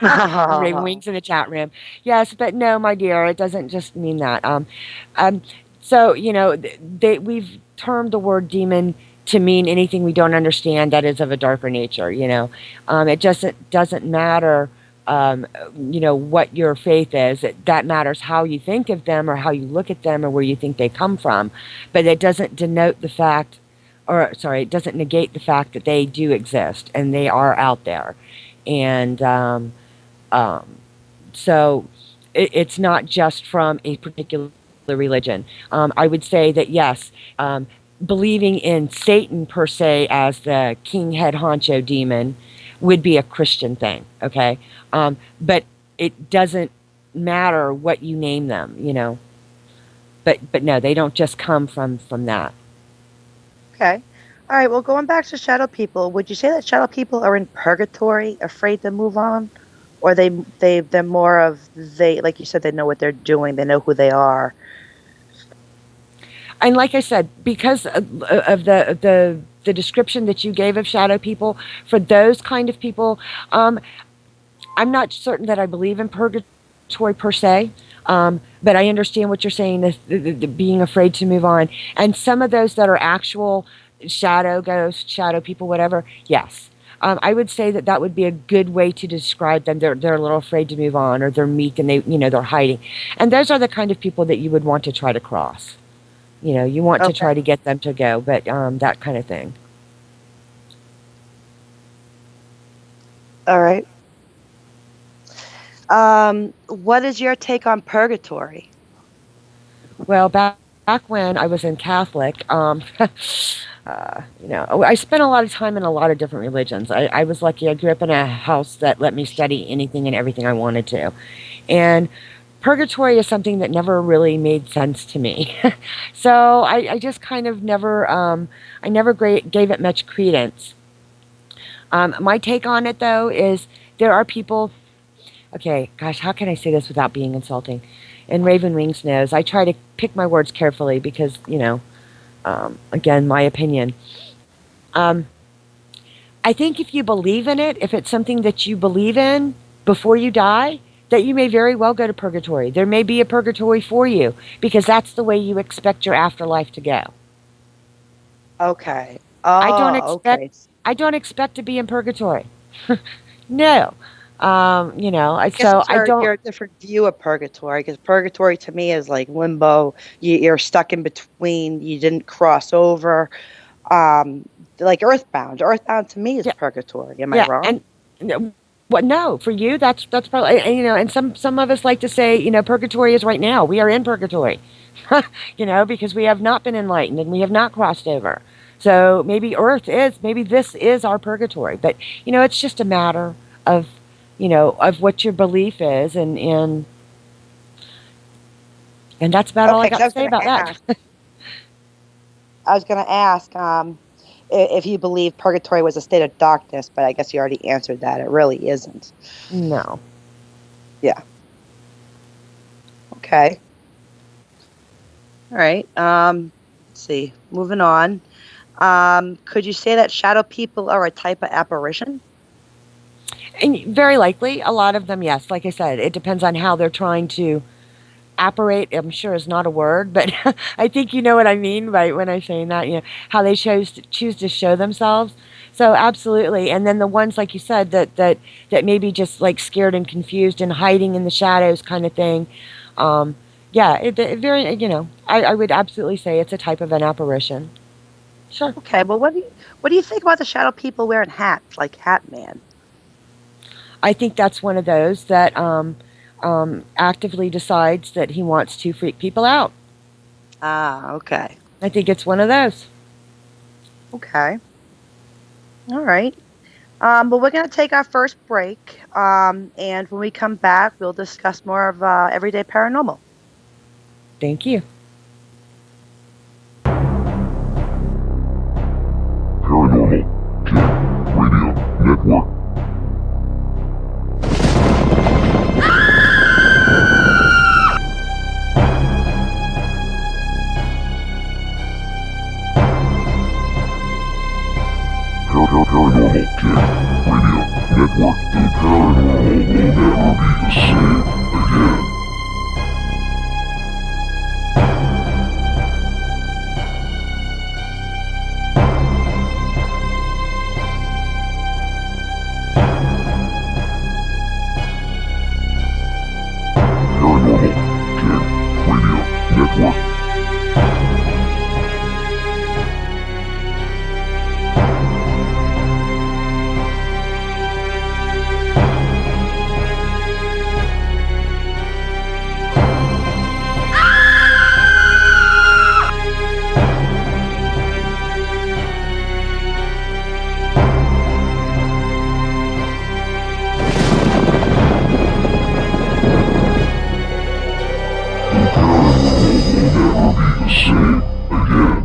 Raven Wings in the chat room. Yes, but no, my dear, it doesn't just mean that. Um, so we've termed the word demon to mean anything we don't understand that is of a darker nature. It just doesn't matter um, what your faith is. That matters how you think of them or how you look at them or where you think they come from. But it doesn't denote the fact, or sorry, it doesn't negate the fact that they do exist and they are out there. And um, so it's not just from a particular religion. I would say that yes, believing in Satan per se as the king head honcho demon would be a Christian thing, okay? But it doesn't matter what you name them. But no, they don't just come from that. Okay. All right, well, going back to shadow people, would you say that shadow people are in purgatory, afraid to move on? Or they're more of, they, like you said, they know what they're doing, they know who they are. And like I said, because of the description that you gave of shadow people, for those kind of people, I'm not certain that I believe in purgatory per se, but I understand what you're saying, the being afraid to move on. And some of those that are actual shadow ghosts, shadow people, whatever, yes. I would say that that would be a good way to describe them. They're a little afraid to move on, or they're meek and they're hiding. And those are the kind of people that you would want to try to cross. You want to Okay. try to get them to go, but that kind of thing. All right. What is your take on purgatory? Well, back when I was in Catholic, I spent a lot of time in a lot of different religions. I was lucky. I grew up in a house that let me study anything and everything I wanted to. And purgatory is something that never really made sense to me. So I just kind of never, I never gave it much credence. My take on it, though, is there are people, okay, gosh, how can I say this without being insulting? and Raven Wings knows. I try to pick my words carefully because, again, my opinion. Um, I think if you believe in it, if it's something that you believe in before you die, that you may very well go to purgatory. There may be a purgatory for you because that's the way you expect your afterlife to go. Okay. I don't Oh, expect okay. I don't expect to be in purgatory. No. I guess So it's I don't. your different view of purgatory, because purgatory to me is like limbo. You're stuck in between. You didn't cross over. Um, like Earthbound. Earthbound to me is Yeah, purgatory. Am I yeah, wrong? and what? No, for you, that's probably, and some of us like to say, purgatory is right now. We are in purgatory, because we have not been enlightened and we have not crossed over. So maybe this is our purgatory, but it's just a matter of, of what your belief is, and that's about all I Okay, because got to say about that. I was gonna ask, if you believe purgatory was a state of darkness, but I guess you already answered that. It really isn't. No. Yeah. Okay. All right. Let's see. Moving on. Could you say that shadow people are a type of apparition? And very likely, a lot of them, yes. Like I said, it depends on how they're trying to apparate. I'm sure is not a word, but I think you know what I mean by when I'm saying that. How they choose to show themselves. So absolutely, and then the ones like you said that maybe just like scared and confused and hiding in the shadows, kind of thing. Um, yeah, it very I would absolutely say it's a type of an apparition. Sure. Okay. Well, what do you think about the shadow people wearing hats, like Hat Man? I think that's one of those that actively decides that he wants to freak people out. Ah, okay. I think it's one of those. Okay. All right. But we're gonna take our first break. And when we come back, we'll discuss more of everyday paranormal. Thank you. Paranormal King Radio Network. Paranormal King Radio Network. The paranormal will never be the same again. Paranormal King Radio Network. Same again.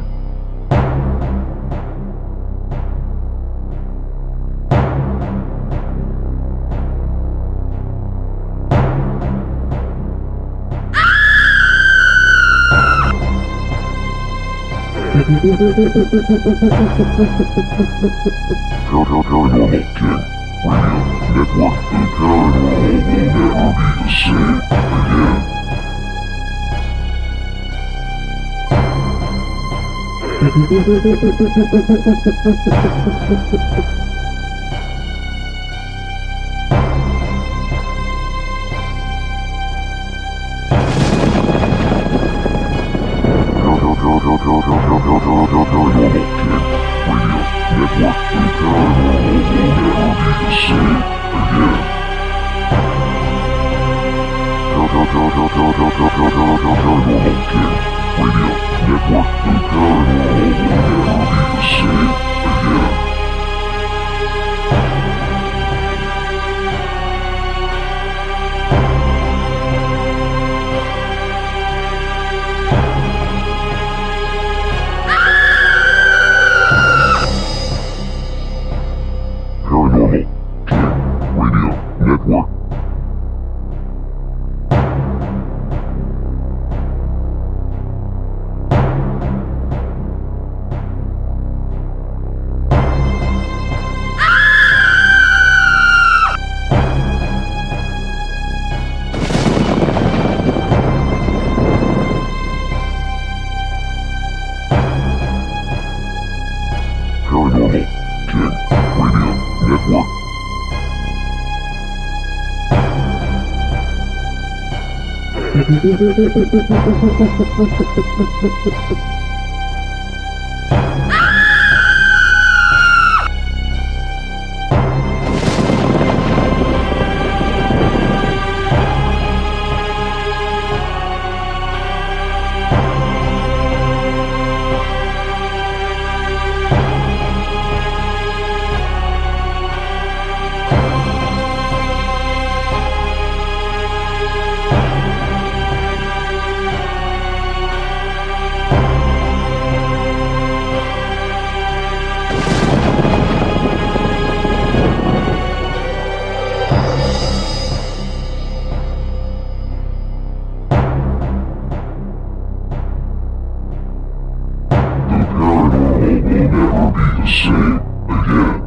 Paranormal King Radio Network. The paranormal will never be the same again. Paranormal King Radio Network. The paranormal will never be the same again. Paranormal King Radio Network. The paranormal will never be the same again. Paranormal King Radio Network. Paranormal King Radio Network. The paranormal will never be the same again.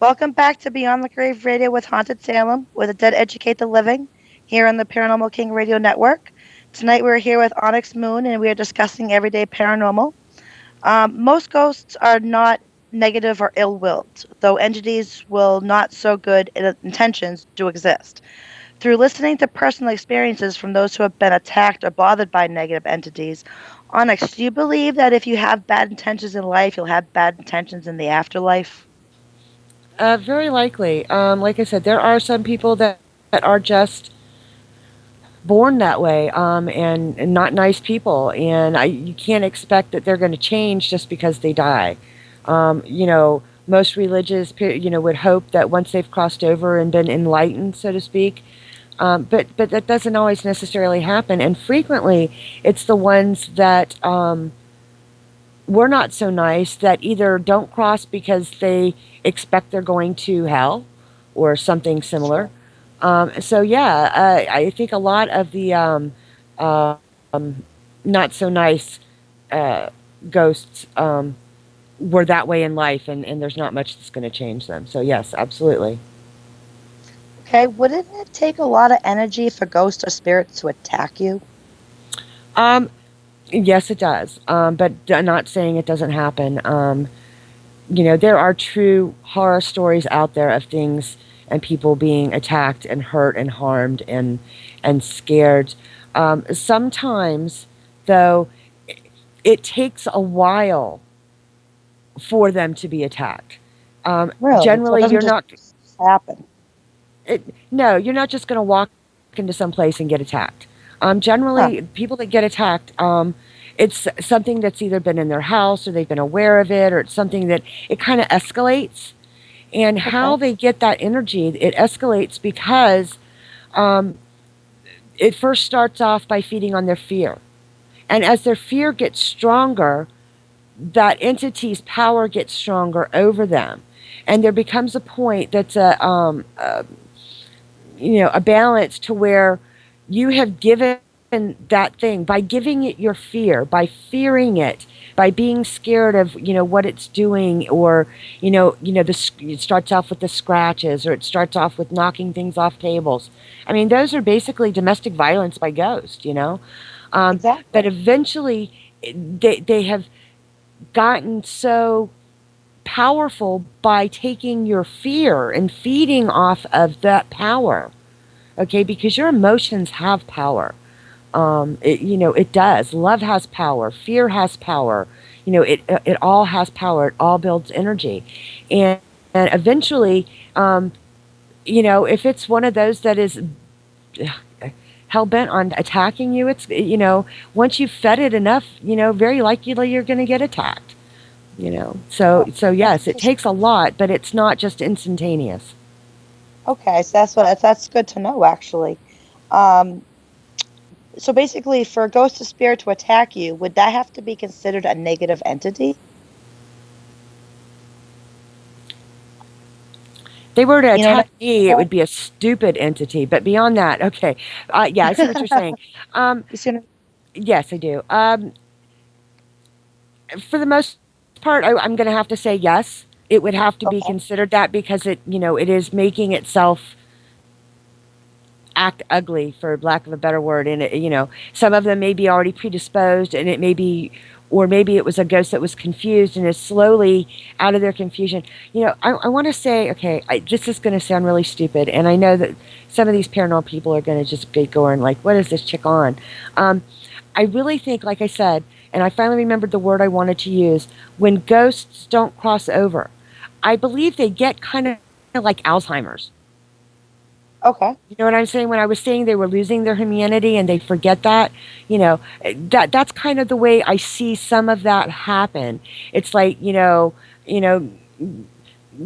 Welcome back to Beyond the Grave Radio with Haunted Salem, where the dead educate the living, here on the Paranormal King Radio Network. Tonight we're here with Onyx Moon, and we are discussing everyday paranormal. Most ghosts are not negative or ill-willed, though entities will not so good intentions do exist. Through listening to personal experiences from those who have been attacked or bothered by negative entities, Onyx, do you believe that if you have bad intentions in life, you'll have bad intentions in the afterlife? Very likely. Like I said, there are some people that are just born that way, and not nice people, and you can't expect that they're going to change just because they die. Most religious, would hope that once they've crossed over and been enlightened, so to speak, but that doesn't always necessarily happen, and frequently it's the ones that were not so nice that either don't cross because they expect they're going to hell or something similar. Sure. So yeah, I think a lot of the um, not so nice uh, ghosts were that way in life, and there's not much that's going to change them. So yes, absolutely. Okay, wouldn't it take a lot of energy for ghosts or spirits to attack you? Um, yes, it does. But I'm not saying it doesn't happen. There are true horror stories out there of things and people being attacked and hurt and harmed and scared. Sometimes, though, it takes a while for them to be attacked. Really? So it Generally, doesn't you're just not. happen. No, you're not just going to walk into some place and get attacked. Huh. Generally, people that get attacked, it's something that's either been in their house or they've been aware of it, or it's something that it kind of escalates. And how Okay. they get that energy, it escalates because um, it first starts off by feeding on their fear. And as their fear gets stronger, that entity's power gets stronger over them. And there becomes a point that's a balance to where you have given that thing by giving it your fear, by fearing it, by being scared of what it's doing, or it starts off with the scratches, or it starts off with knocking things off tables. I mean, those are basically domestic violence by ghost. But Exactly. eventually they have gotten so powerful by taking your fear and feeding off of that power. Okay, because your emotions have power. It does. Love has power. Fear has power. It all has power. It all builds energy, and eventually, if it's one of those that is hell bent on attacking you, it's once you've fed it enough, very likely you're going to get attacked. Oh, So that's yes, it interesting. takes a lot, but it's not just instantaneous. Okay, so that's good to know actually. Um, so basically, for a ghost or spirit to attack you, would that have to be considered a negative entity? They were to You know what I attack mean me, by it that? would be a stupid entity. But beyond that, okay, yeah, I see what you're saying. Um, You see what I mean? Yes, I do. For the most part, I'm going to have to say yes. It would have to be Okay. considered that because it is making itself act ugly, for lack of a better word. And some of them may be already predisposed, and it may be, or maybe it was a ghost that was confused and is slowly out of their confusion. I want to say, okay, this is going to sound really stupid, and I know that some of these paranormal people are going to just be going like, "What is this chick on?" Um, I really think, like I said, and I finally remembered the word I wanted to use, when ghosts don't cross over, I believe they get kind of like Alzheimer's. Okay. You know what I'm saying? When I was saying they were losing their humanity and they forget that, that's kind of the way I see some of that happen. It's like, you know,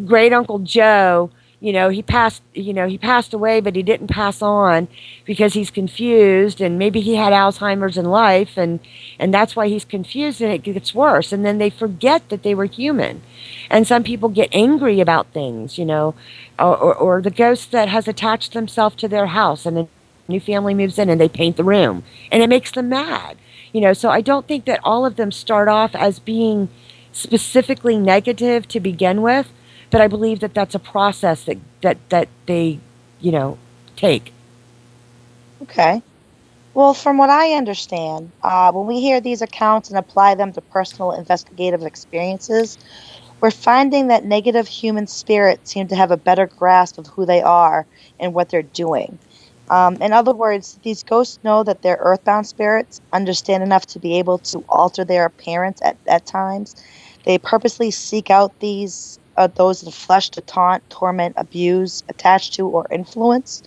great uncle Joe, he passed away, but he didn't pass on because he's confused, and maybe he had Alzheimer's in life, and that's why he's confused, and it gets worse, and then they forget that they were human. And some people get angry about things, or the ghost that has attached themselves to their house, and a new family moves in and they paint the room, and it makes them mad. So I don't think that all of them start off as being specifically negative to begin with, but I believe that that's a process that they, you know, take. Okay. Well, from what I understand, when we hear these accounts and apply them to personal investigative experiences, we're finding that negative human spirits seem to have a better grasp of who they are and what they're doing. In other words, these ghosts know that they're earthbound spirits, understand enough to be able to alter their appearance at times. They purposely seek out those in the flesh to taunt, torment, abuse, attach to, or influence.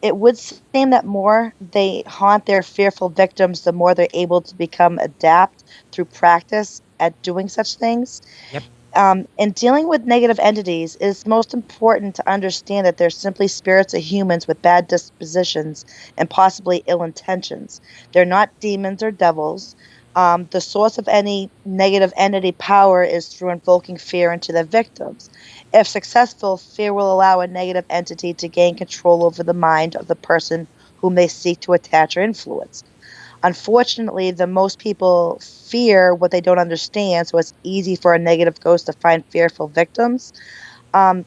It would seem that more they haunt their fearful victims, the more they're able to become adapt through practice at doing such things. Yep. In dealing with negative entities, it is most important to understand that they're simply spirits of humans with bad dispositions and possibly ill intentions. They're not demons or devils. The source of any negative entity power is through invoking fear into their victims. If successful, fear will allow a negative entity to gain control over the mind of the person whom they seek to attach or influence. Unfortunately, the most people fear what they don't understand, so it's easy for a negative ghost to find fearful victims.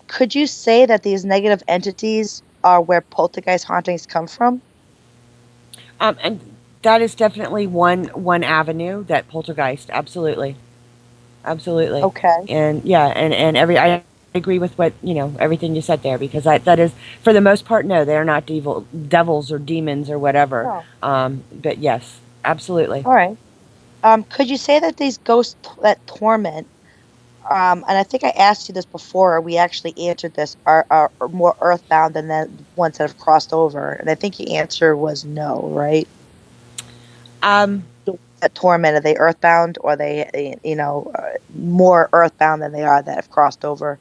Could you say that these negative entities are where poltergeist hauntings come from? And that is definitely one avenue that poltergeist, absolutely, absolutely. Okay. And yeah, and every I agree with what everything you said there, because that is, for the most part, no, they're not devils or demons or whatever. Oh, But yes, absolutely. all right. Could you say that these ghosts that torment, and I think I asked you this before, or we actually answered this, are more earthbound than the ones that have crossed over? And I think your answer was no, right? Um, The ones that torment, are they earthbound, or are they, more earthbound than they are that have crossed over?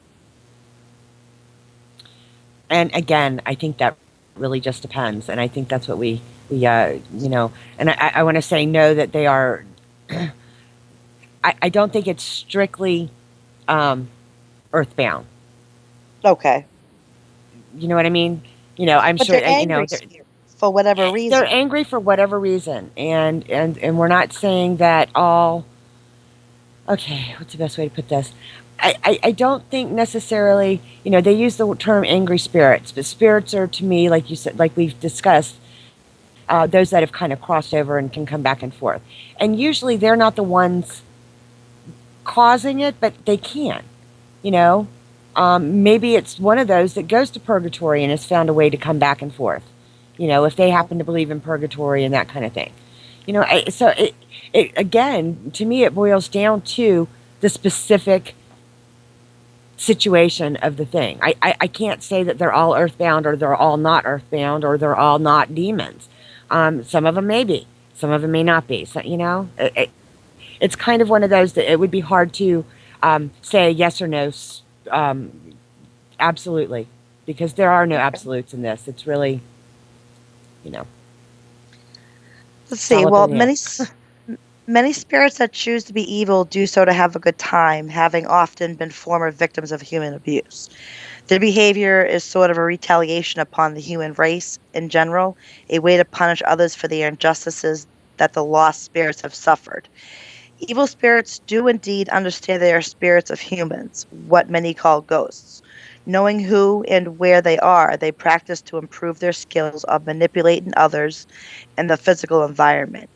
and again, I think that really just depends, and I think that's what we and I want to say no, that they are. I don't think it's strictly um, earthbound. Okay. You know what I mean? I'm But sure they're angry spirits for whatever they're reason. angry for whatever reason, and we're not saying that all. Okay, what's the best way to put this? I don't think necessarily, they use the term angry spirits, but spirits are, to me, like you said, like we've discussed, those that have kind of crossed over and can come back and forth. And usually they're not the ones causing it, but they can, you know. Maybe it's one of those that goes to purgatory and has found a way to come back and forth, if they Okay. happen to believe in purgatory and that kind of thing. So it again, to me, it boils down to the specific situation of the thing. I can't say that they're all earthbound or they're all not earthbound or they're all not demons. Some of them may be, some of them may not be. So, it's kind of one of those that it would be hard to say yes or no, um, absolutely, because there are no Okay. absolutes in this. It's really, you know, Let's it's see. all up Well, in the air. many spirits that choose to be evil do so to have a good time, having often been former victims of human abuse. Their behavior is sort of a retaliation upon the human race in general, a way to punish others for their injustices that the lost spirits have suffered. Evil spirits do indeed understand they are spirits of humans, what many call ghosts. Knowing who and where they are, they practice to improve their skills of manipulating others and the physical environment.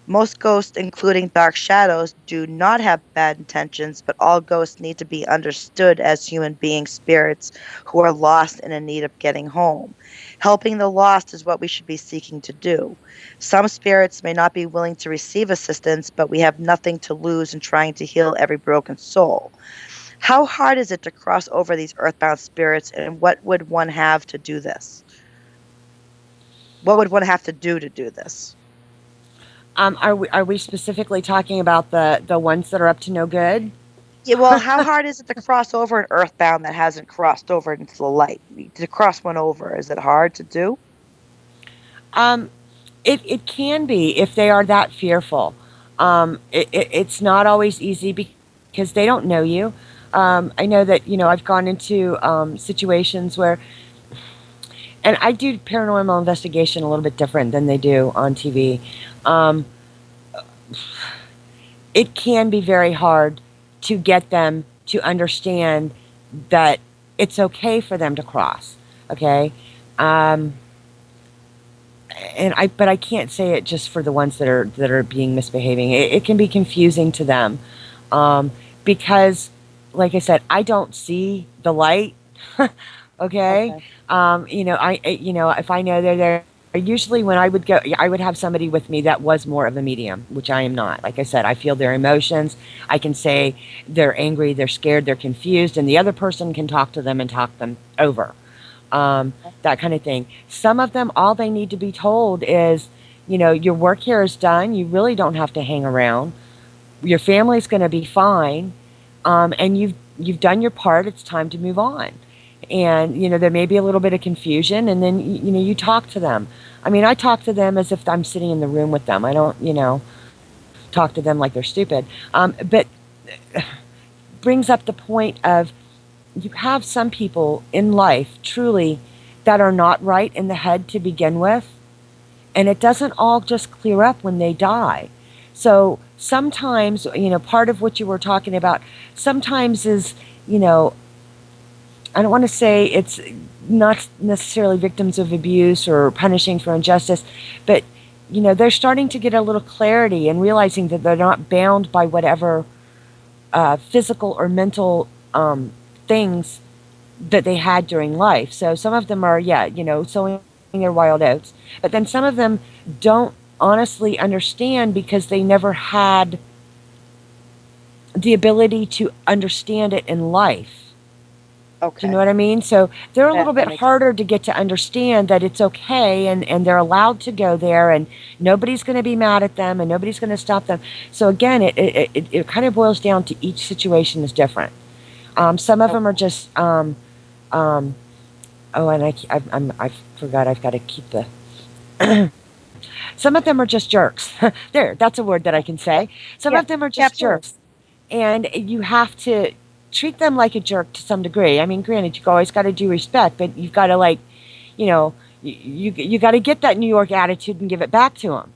Most ghosts, including dark shadows, do not have bad intentions, but all ghosts need to be understood as human being spirits who are lost and in need of getting home. Helping the lost is what we should be seeking to do. Some spirits may not be willing to receive assistance, but we have nothing to lose in trying to heal every broken soul. How hard is it to cross over these earthbound spirits, and what would one have to do this? What would one have to do this? Are we specifically talking about the ones that are up to no good? Yeah, well, how hard is it to cross over an earthbound that hasn't crossed over into the light? To cross one over, is it hard to do? Um, it can be if they are that fearful. It's not always easy because they don't know you. I know that I've gone into situations where, and I do paranormal investigation a little bit different than they do on TV. Um, it can be very hard to get them to understand that it's okay for them to cross. Okay. Um, but I can't say it just for the ones that are being misbehaving. It can be confusing to them, um, because, like I said, I don't see the light. Okay, Okay. if I know they're there, usually when I would go, I would have somebody with me that was more of a medium, which I am not. Like I said, I feel their emotions. I can say they're angry, they're scared, they're confused, and the other person can talk to them and talk them over, that kind of thing. Some of them, all they need to be told is, your work here is done. You really don't have to hang around. Your family's going to be fine, and you've done your part. It's time to move on. And there may be a little bit of confusion, and then you talk to them. I mean, I talk to them as if I'm sitting in the room with them. I don't talk to them like they're stupid. But brings up the point of, you have some people in life truly that are not right in the head to begin with, and it doesn't all just clear up when they die. So sometimes, part of what you were talking about sometimes is, you know, I don't want to say it's not necessarily victims of abuse or punishing for injustice, but they're starting to get a little clarity and realizing that they're not bound by whatever physical or mental things that they had during life. So some of them are, yeah, sowing their wild oats. But then some of them don't honestly understand because they never had the ability to understand it in life. Do you know Okay. what I mean? So they're a little That bit makes sense. harder to get to understand that it's okay, and they're allowed to go there, and nobody's going to be mad at them and nobody's going to stop them. So again, it kind of boils down to each situation is different. Some of them are Okay. just um, oh, and I forgot. I've got to keep the. Some of them are just jerks. There, that's a word that I can say. Some Yeah. of them are Yeah, just absolutely. jerks, and you have to treat them like a jerk to some degree. I mean, granted, you always got to do respect, but you've got to, like, you got to get that New York attitude and give it back to them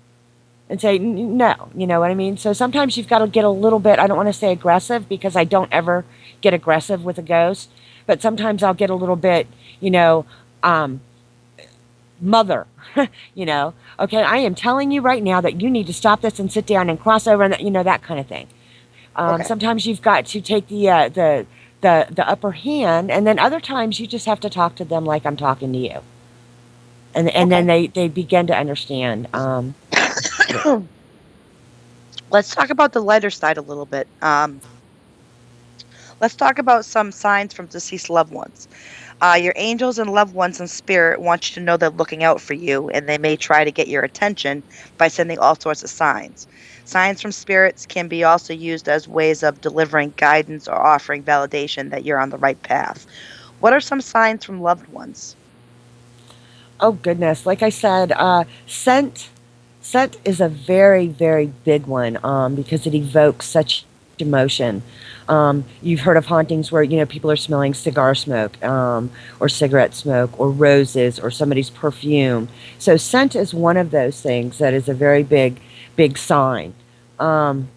and say no. You know what I mean? So sometimes you've got to get a little bit. I don't want to say aggressive because I don't ever get aggressive with a ghost, but sometimes I'll get a little bit, you know. Um, Mother, okay, I am telling you right now that you need to stop this and sit down and cross over, and that kind of thing. Okay. Sometimes you've got to take the upper hand, and then other times you just have to talk to them like I'm talking to you, and then Okay. they begin to understand. Yeah. Let's talk about the lighter side a little bit. Let's talk about some signs from deceased loved ones. Your angels and loved ones in spirit want you to know they're looking out for you, and they may try to get your attention by sending all sorts of signs. Signs from spirits can be also used as ways of delivering guidance or offering validation that you're on the right path. What are some signs from loved ones? Oh goodness, like I said, scent is a very very big one, because it evokes such emotion. You've heard of hauntings where people are smelling cigar smoke, or cigarette smoke, or roses, or somebody's perfume. So scent is one of those things that is a very big sign. Um,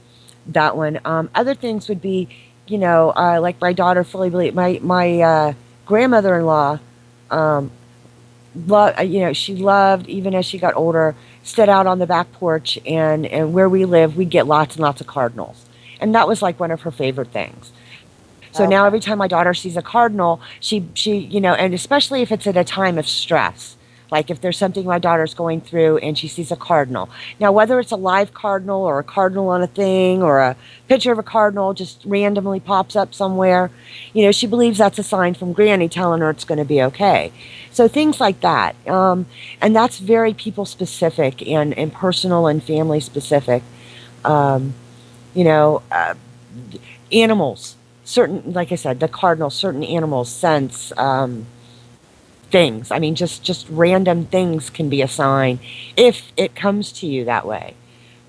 that one. Other things would be, like my daughter fully believe my grandmother-in-law. Um, she loved, even as she got older, sit out on the back porch, and where we live, we'd get lots and lots of cardinals, and that was like one of her favorite things. So now Okay. every time my daughter sees a cardinal, and especially if it's at a time of stress, like if there's something my daughter's going through and she sees a cardinal. Now, whether it's a live cardinal or a cardinal on a thing or a picture of a cardinal just randomly pops up somewhere, she believes that's a sign from Granny telling her it's going to be okay. So things like that. And that's very people specific and personal and family specific. Um, you know, uh, Animals, certain, like I said, the cardinal, certain animals sense, things. I mean, just random things can be a sign if it comes to you that way.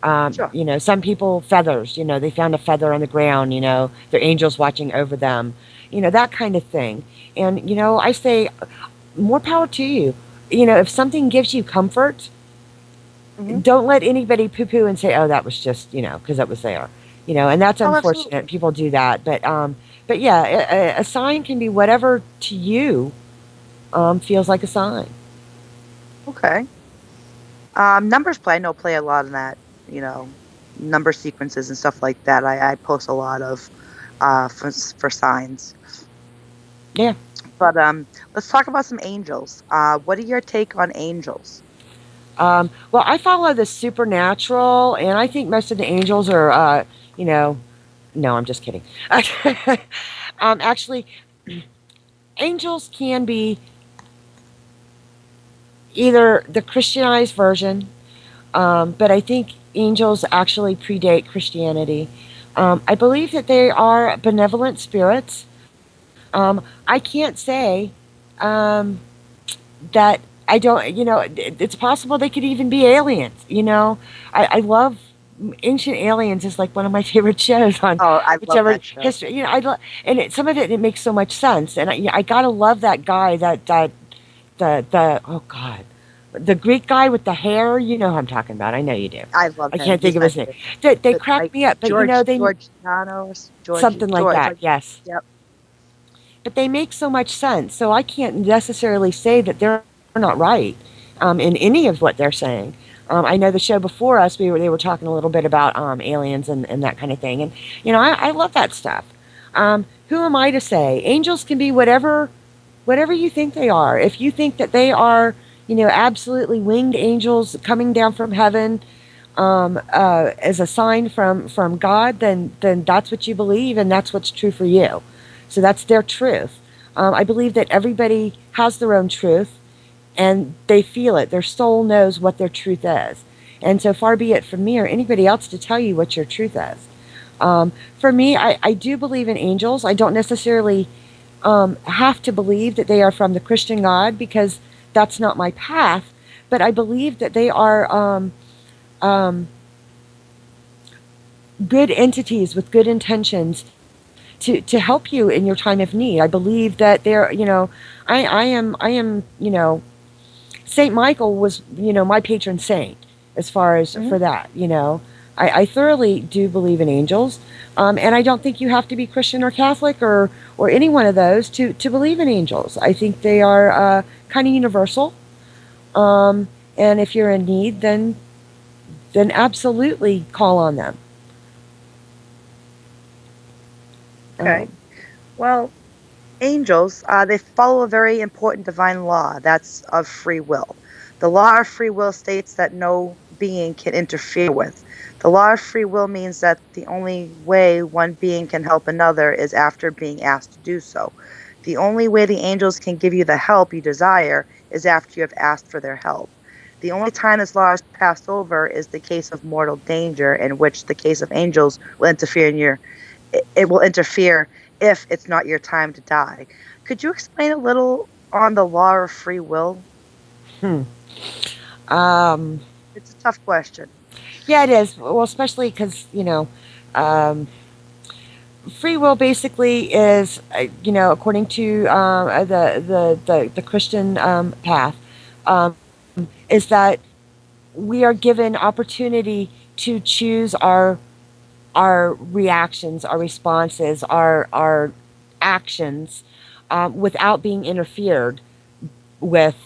Sure. Some people, feathers, they found a feather on the ground, their angels watching over them, that kind of thing. And I say, more power to you. If something gives you comfort, Hmm. don't let anybody poo poo and say, oh, that was just, because it was there. And that's Oh, unfortunate. absolutely. People do that. But yeah, a sign can be whatever to you feels like a sign. Okay. Numbers play. I know play a lot in that. You know, number sequences and stuff like that. I post a lot of for signs. Yeah. But let's talk about some angels. What are your take on angels? Well, I follow the supernatural, and I think most of the angels are, you know, no, I'm just kidding. Actually, angels can be either the Christianized version, but I think angels actually predate Christianity. I believe that they are benevolent spirits. I can't say um, that I don't, it's possible they could even be aliens, I love Ancient Aliens is like one of my favorite shows on Oh, I love whichever that show. history, and some of it makes so much sense. And I gotta love that guy, oh God, the Greek guy with the hair, you know who I'm talking about. I know you do. I love I him. can't think He's of my his name. favorite. They But crack like me up, but they Georgiano or something like George. that. Yes, Yep. but they make so much sense. So I can't necessarily say that they're not right in any of what they're saying. I know the show before us, they were talking a little bit about aliens and that kind of thing, and I love that stuff. Who am I to say? Angels can be whatever you think they are. If you think that they are, absolutely winged angels coming down from heaven, as a sign from God, then that's what you believe, and that's what's true for you. So that's their truth. I believe that everybody has their own truth, and they feel it. Their soul knows what their truth is, and so far be it from me or anybody else to tell you what your truth is. For me, I do believe in angels. I don't necessarily have to believe that they are from the Christian God because that's not my path, but I believe that they are. Um, Good entities with good intentions to help you in your time of need. I believe that they're, I am, Saint Michael was, my patron saint as far as Hmm. for that. I thoroughly do believe in angels, and I don't think you have to be Christian or Catholic or any one of those to believe in angels. I think they are kind of universal, um, and if you're in need, then absolutely call on them. Okay. Um, Well, angels, they follow a very important divine law, that's of free will. The law of free will states that no being can interfere with. The law of free will means that the only way one being can help another is after being asked to do so. The only way the angels can give you the help you desire is after you have asked for their help. The only time this law is passed over is the case of mortal danger, in which the case of angels will interfere in your it will interfere if it's not your time to die. Could you explain a little on the law of free will? hmm. Um, It's a tough question. Yeah, it is. Well, especially because um, free will basically is, according to the Christian path, is that we are given opportunity to choose our reactions, our responses, our actions, without being interfered with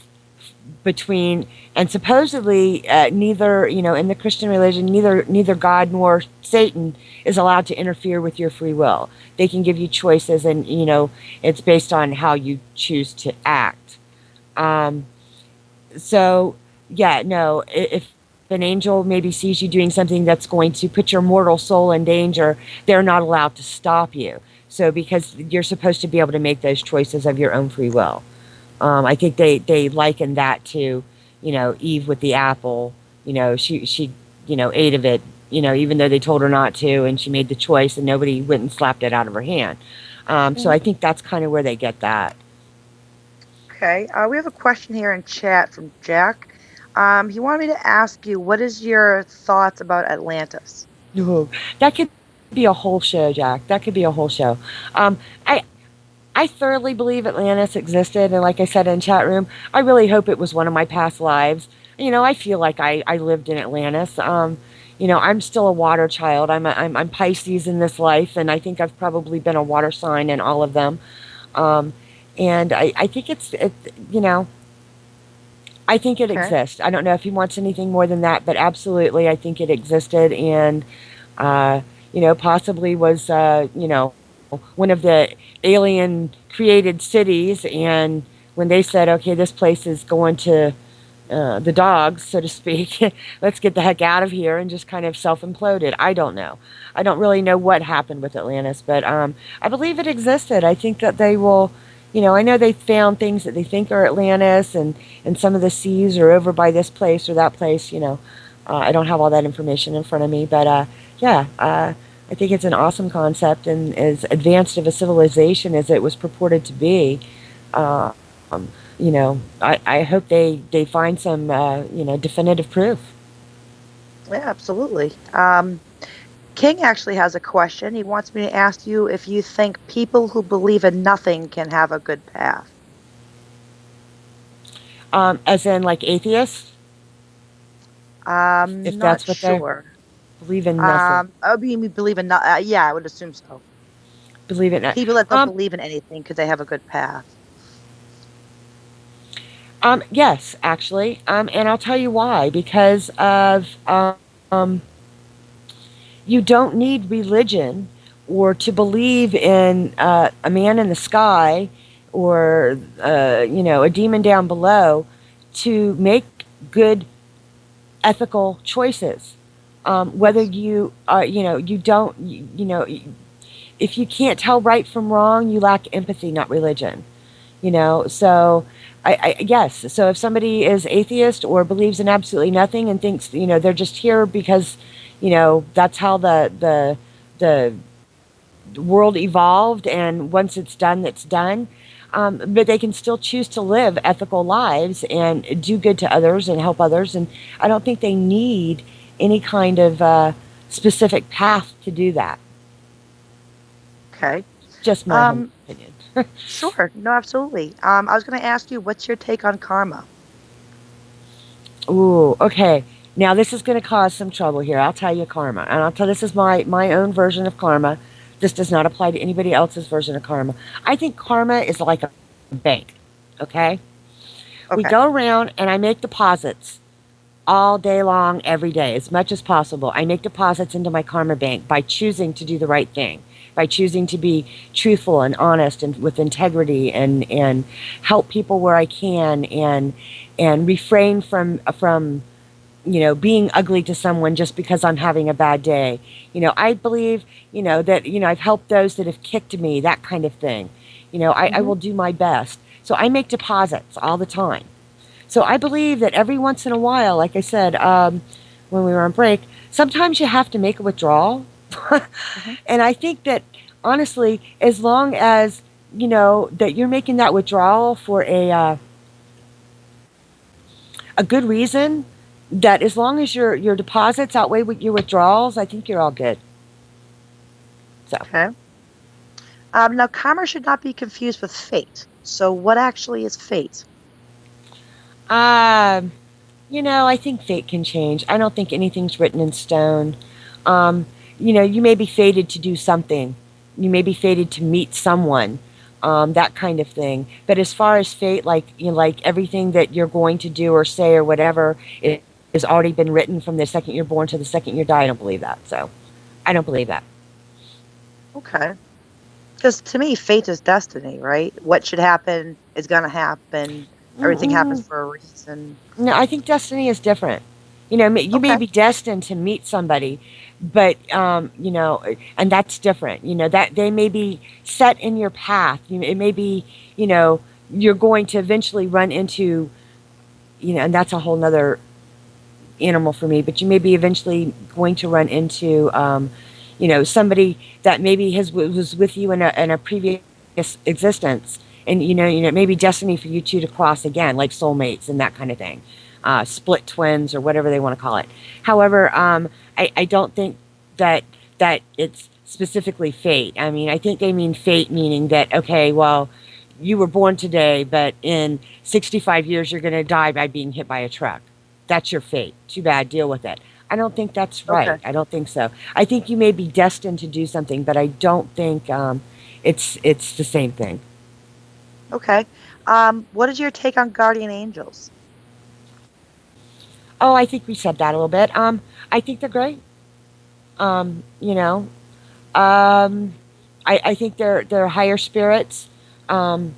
between. And supposedly, neither, in the Christian religion, neither God nor Satan is allowed to interfere with your free will. They can give you choices, and it's based on how you choose to act. Um, so, yeah, no, if an angel maybe sees you doing something that's going to put your mortal soul in danger, they're not allowed to stop you. So, because you're supposed to be able to make those choices of your own free will. I think they liken that to, Eve with the apple. She ate of it, even though they told her not to, and she made the choice, and nobody went and slapped it out of her hand. So Mhm. I think that's kind of where they get that. Okay. We have a question here in chat from Jack. He wanted me to ask you, what is your thoughts about Atlantis? Ooh, that could be a whole show, Jack. That could be a whole show. I I thoroughly believe Atlantis existed, and like I said in chat room, I really hope it was one of my past lives. I feel like I lived in Atlantis. I'm still a water child. I'm Pisces in this life, and I think I've probably been a water sign in all of them. Um, and I think you know, I think it Okay. exists. I don't know if he wants anything more than that, but absolutely, I think it existed, and uh, possibly was, one of the alien created cities. And when they said, okay, this place is going to the dogs, so to speak, let's get the heck out of here, and just kind of self imploded. I don't know. I don't really know what happened with Atlantis, but I believe it existed. I think that they will. I know they found things that they think are Atlantis, and some of the seas are over by this place or that place. I don't have all that information in front of me, but yeah, I think it's an awesome concept, and as advanced of a civilization as it was purported to be. Um, I hope they find some definitive proof. Yeah, absolutely. King actually has a question. He wants me to ask you if you think people who believe in nothing can have a good path. As in like atheists, I'm if not that's what they sure. believe in nothing, I mean, we believe in no yeah, I would assume so. believe it not. People that don't Um, believe in anything because they have a good path. yes, actually, and I'll tell you why. Because of you don't need religion or to believe in a man in the sky or a demon down below to make good ethical choices. Whether Yes. you don't, if you can't tell right from wrong, you lack empathy, not religion. So yes. So if somebody is atheist or believes in absolutely nothing and thinks they're just here because that's how the world evolved, and once it's done, it's done. But they can still choose to live ethical lives and do good to others and help others. And I don't think they need any kind of specific path to do that. Okay. Just my humble Um, opinion. sure. No, absolutely. I was going to ask you, what's your take on karma? Ooh, okay. Now this is going to cause some trouble here. I'll tell you karma, and I'll tell this is my own version of karma. This does not apply to anybody else's version of karma. I think karma is like a bank. Okay, we go Okay. around and I make deposits all day long, every day, as much as possible. I make deposits into my karma bank by choosing to do the right thing, by choosing to be truthful and honest and with integrity, and help people where I can, and refrain from being ugly to someone just because I'm having a bad day. I believe, that, I've helped those that have kicked me, that kind of thing. I Hmm. will do my best. So I make deposits all the time. So I believe that every once in a while, like I said, when we were on break, sometimes you have to make a withdrawal. Hmm. And I think that honestly, as long as that you're making that withdrawal for a good reason, that as long as your deposits outweigh with your withdrawals, I think you're all good. So Okay. Now, karma should not be confused with fate. So, what actually is fate? Um, I think fate can change. I don't think anything's written in stone. Um, you may be fated to do something. You may be fated to meet someone, that kind of thing. But as far as fate, like everything that you're going to do or say or whatever, it has already been written from the second you're born to the second you die. I don't believe that. So I don't believe that. Okay. Because to me, fate is destiny, right? What should happen is going to happen. Everything happens Mm-mm. for a reason. No, I think destiny is different. You may Okay. be destined to meet somebody, but and that's different. That they may be set in your path. It may be, you know, you're going to eventually run into, and that's a whole nother animal for me. But you may be eventually going to run into, somebody that maybe was with you in a previous existence, and it may be destiny for you two to cross again, like soulmates and that kind of thing, split twins or whatever they want to call it. However, I don't think that it's specifically fate. I mean, I think they mean fate, meaning that okay, well, you were born today, but in 65 years you're going to die by being hit by a truck. That's your fate. Too bad. Deal with it. I don't think that's Okay. right. I don't think so. I think you may be destined to do something, but I don't think it's the same thing. Okay. What is your take on guardian angels? Oh, I think we said that a little bit. I think they're great. Um, you know, um, I think they're higher spirits, um,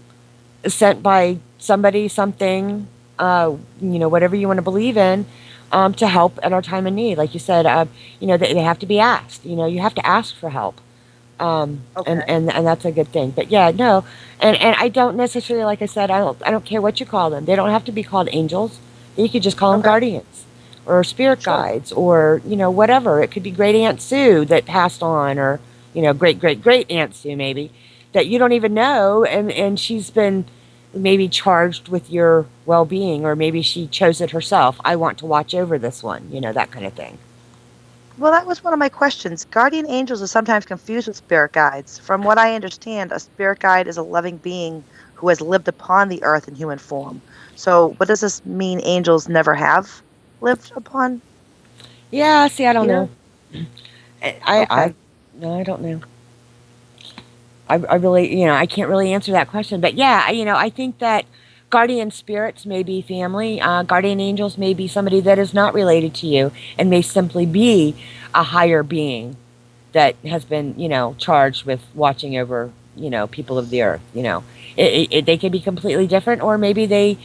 sent by somebody, something, whatever you want to believe in, to help at our time of need. Like you said, they have to be asked. You have to ask for help. And, Okay. and and that's a good thing. But yeah, no, and I don't necessarily, like I said, I don't care what you call them. They don't have to be called angels. You could just call them Okay. guardians, or spirit Sure. guides, or whatever. It could be Great Aunt Sue that passed on, or Great Great Great Aunt Sue maybe, that you don't even know, and she's been maybe charged with your well being, or maybe she chose it herself. I want to watch over this one, that kind of thing. Well, that was one of my questions. Guardian angels are sometimes confused with spirit guides. From what I understand, a spirit guide is a loving being who has lived upon the earth in human form. So, what does this mean angels never have lived upon Yeah, see, I don't here? know. I Okay. no, I don't know. I really, I can't really answer that question. But yeah, I think that guardian spirits may be family. Guardian angels may be somebody that is not related to you and may simply be a higher being that has been, charged with watching over, people of the earth. They could be completely different, or maybe they,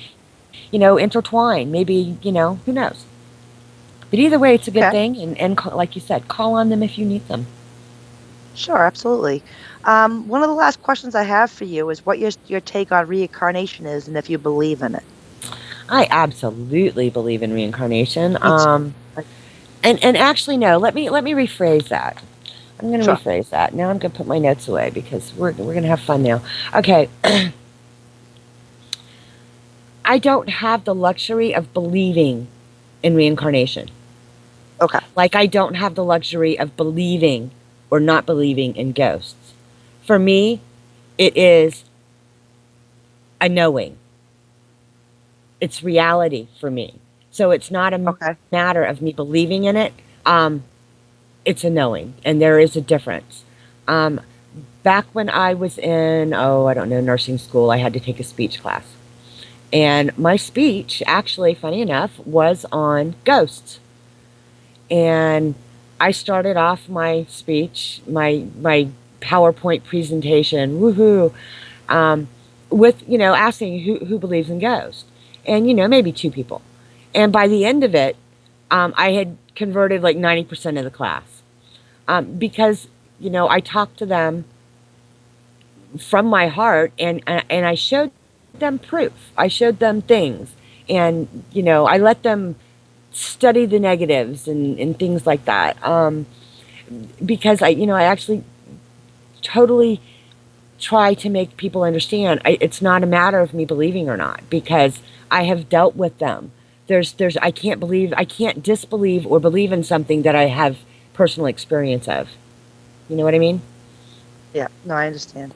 intertwine. Maybe, who knows? But either way, it's a good Okay. thing. And like you said, call on them if you need them. Sure, absolutely. One of the last questions I have for you is what your take on reincarnation is and if you believe in it. I absolutely believe in reincarnation. Me too. And actually, no. Let me rephrase that. I'm going to Sure. rephrase that. Now I'm going to put my notes away because we're going to have fun now. Okay. I don't have the luxury of believing in reincarnation. Okay. Like I don't have the luxury of believing or not believing in ghosts. For me, it is a knowing. It's reality for me. So it's not a Okay. matter of me believing in it. Um, it's a knowing, and there is a difference. Um, Back when I was in, oh, I don't know, nursing school, I had to take a speech class. And my speech, actually, funny enough, was on ghosts. And I started off my speech, my PowerPoint presentation, woohoo, um, with asking who believes in ghosts, and maybe two people. And by the end of it, I had converted like 90% of the class, because I talked to them from my heart, and I showed them proof. I showed them things, and I let them study the negatives and things like that, because I actually totally try to make people understand it's not a matter of me believing or not, because I have dealt with them. I can't disbelieve or believe in something that I have personal experience of. You know what I mean? Yeah. No, I understand.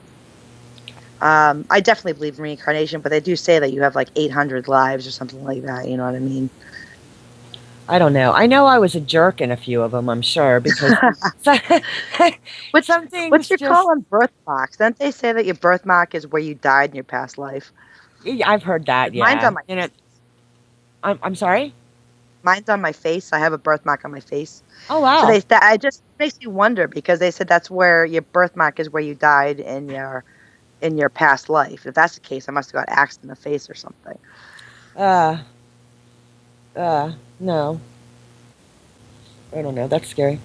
I definitely believe in reincarnation, but they do say that you have like 800 lives or something like that. You know what I mean? I don't know. I know I was a jerk in a few of them, I'm sure, because so- What's some what's things your just, call on birthmarks? Don't they say that your birthmark is where you died in your past life? yeah, I've heard that, 'Cause mine's yeah. on my You know, face. I'm sorry? Mine's on my face. I have a birthmark on my face. Oh, So wow. that I just makes me wonder because they said that's where your birthmark is where you died in your past life. If that's the case, I must have got axed in the face or something. Uh, no. I don't know. That's scary.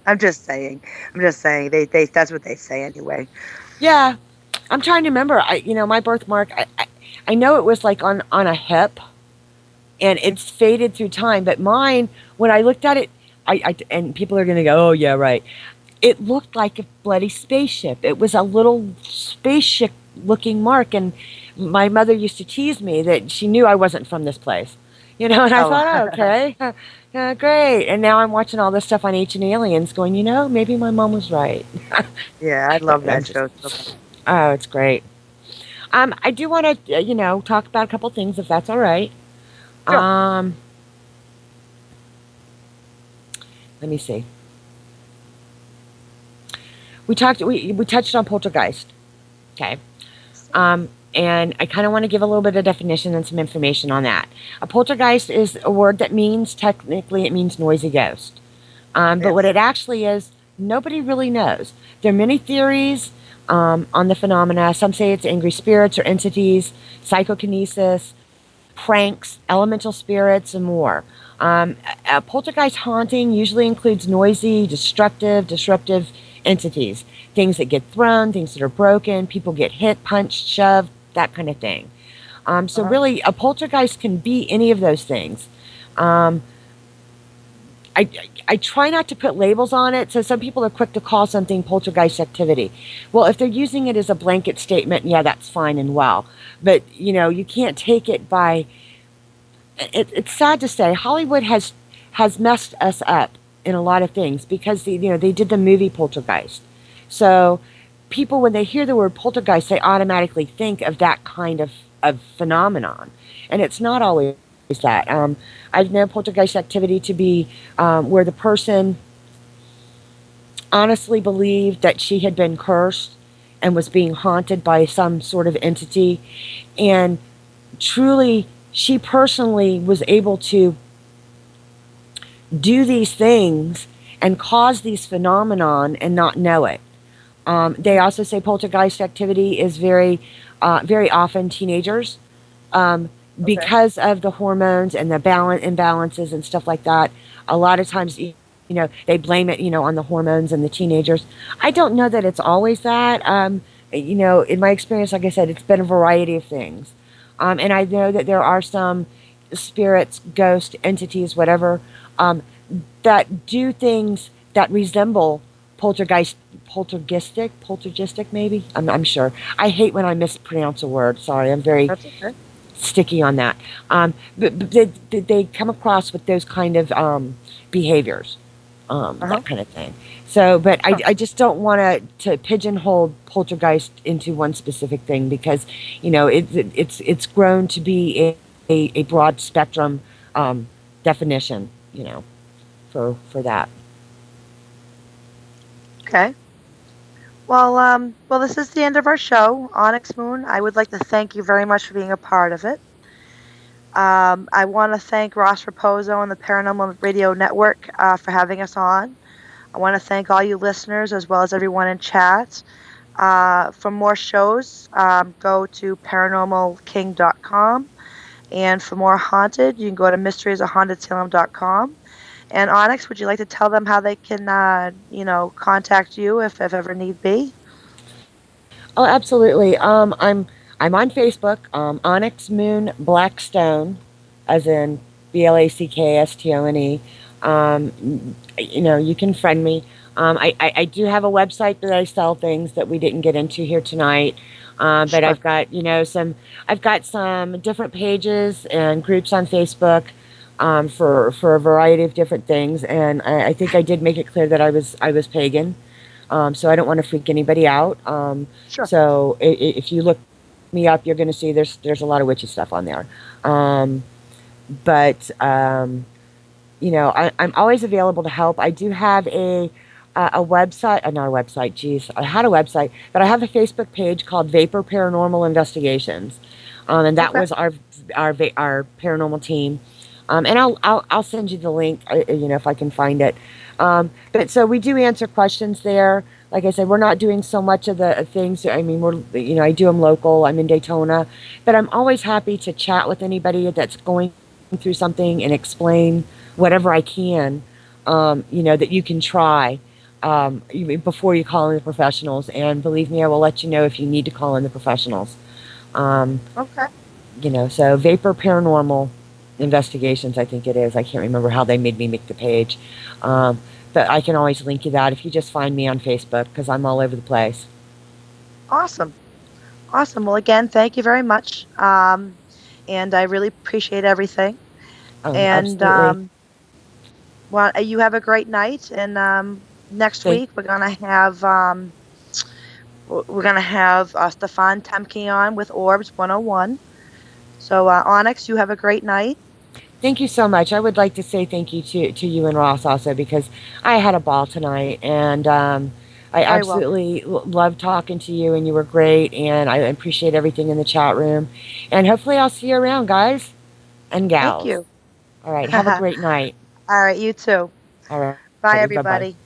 I'm just saying. I'm just saying. They that's what they say anyway. Yeah, I'm trying to remember. My birthmark, I know it was like on a hip, and it's faded through time, but mine, when I looked at it, and people are going to go, oh, yeah, right. It looked like a bloody spaceship. It was a little spaceship looking mark. And my mother used to tease me that she knew I wasn't from this place. And I Oh, thought, oh, okay, great. And now I'm watching all this stuff on Ancient Aliens going, maybe my mom was right. yeah, I love I'm that just, show so much. oh, it's great. I do want to, talk about a couple things if that's all right. Sure. Um, Let me see. We touched on poltergeist. Okay. And I kind of want to give a little bit of definition and some information on that. A poltergeist is a word that means, technically, it means noisy ghost. But what Yes. it actually is, nobody really knows. There are many theories on the phenomena. Some say it's angry spirits or entities, psychokinesis, pranks, elemental spirits, and more. A poltergeist haunting usually includes noisy, destructive, disruptive entities. Things that get thrown, things that are broken, people get hit, punched, shoved, that kind of thing. So Uh-huh. really, a poltergeist can be any of those things. Um, I, I try not to put labels on it. So some people are quick to call something poltergeist activity. Well, if they're using it as a blanket statement, yeah, that's fine and well. But you can't take it by. It's sad to say Hollywood has messed us up in a lot of things because they did the movie Poltergeist. So people, when they hear the word poltergeist, they automatically think of that kind of phenomenon, and it's not always that. I've known poltergeist activity to be where the person honestly believed that she had been cursed and was being haunted by some sort of entity, and truly she personally was able to do these things and cause these phenomenon and not know it. They also say poltergeist activity is very often teenagers, um, Okay. because of the hormones and the balance imbalances and stuff like that. A lot of times, they blame it, on the hormones and the teenagers. I don't know that it's always that. In my experience, like I said, it's been a variety of things, and I know that there are some spirits, ghost entities, whatever, um, that do things that resemble poltergeist, poltergistic, maybe. I'm sure. I hate when I mispronounce a word. Sorry, I'm very That's okay. sticky on that. But they come across with those kind of behaviors, Uh-huh. that kind of thing. So, but I, Sure. I just don't want to pigeonhole poltergeist into one specific thing because, it's grown to be a broad spectrum definition, for that. Okay. Well, this is the end of our show, Onyx Moon. I would like to thank you very much for being a part of it. I want to thank Ross Raposo and the Paranormal Radio Network for having us on. I want to thank all you listeners as well as everyone in chat. For more shows, go to paranormalking.com. And for more haunted, you can go to mysteriesofhauntedsalem.com. And Onyx, would you like to tell them how they can, contact you if ever need be? Oh, absolutely. I'm on Facebook. Onyx Moon Blackstone, as in Blackstone. You can friend me. I do have a website that I sell things that we didn't get into here tonight. But Sure. I've got some different pages and groups on Facebook, for a variety of different things. And I think I did make it clear that I was pagan. So I don't want to freak anybody out. Sure. So if you look me up, you're going to see there's a lot of witchy stuff on there. Um, but I'm always available to help. I do have a website, not a website. Geez, I had a website, but I have a Facebook page called Vapor Paranormal Investigations, and that Okay. was our paranormal team. And I'll send you the link, if I can find it. But so we do answer questions there. Like I said, we're not doing so much of the things. I mean, I do them local. I'm in Daytona, but I'm always happy to chat with anybody that's going through something and explain whatever I can, that you can try before you call in the professionals. And believe me, I will let you know if you need to call in the professionals. Um, Okay. so Vapor Paranormal Investigations, I think it is. I can't remember how they made me make the page. But I can always link you that if you just find me on Facebook because I'm all over the place. Awesome. Awesome. Well, again, thank you very much. And I really appreciate everything. And Absolutely. well, you have a great night. And next Thank, week we're gonna have Stefan Temke on with Orbs 101. So Onyx, you have a great night. thank you so much. I would like to say thank you to you and Ross also because I had a ball tonight and I Very welcome. absolutely loved talking to you and you were great and I appreciate everything in the chat room. And hopefully I'll see you around, guys and Thank gals. you. All right. Have a great night. All right, you too. All right. Bye, Bye bye. everybody.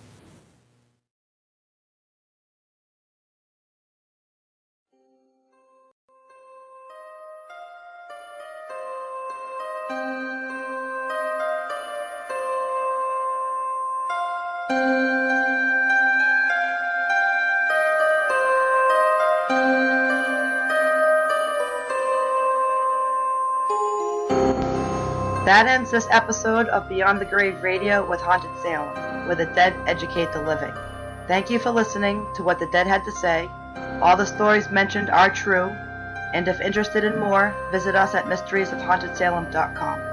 That ends this episode of Beyond the Grave Radio with Haunted Salem, where the dead educate the living. Thank you for listening to what the dead had to say. All the stories mentioned are true, and if interested in more, visit us at mysteriesofhauntedsalem.com.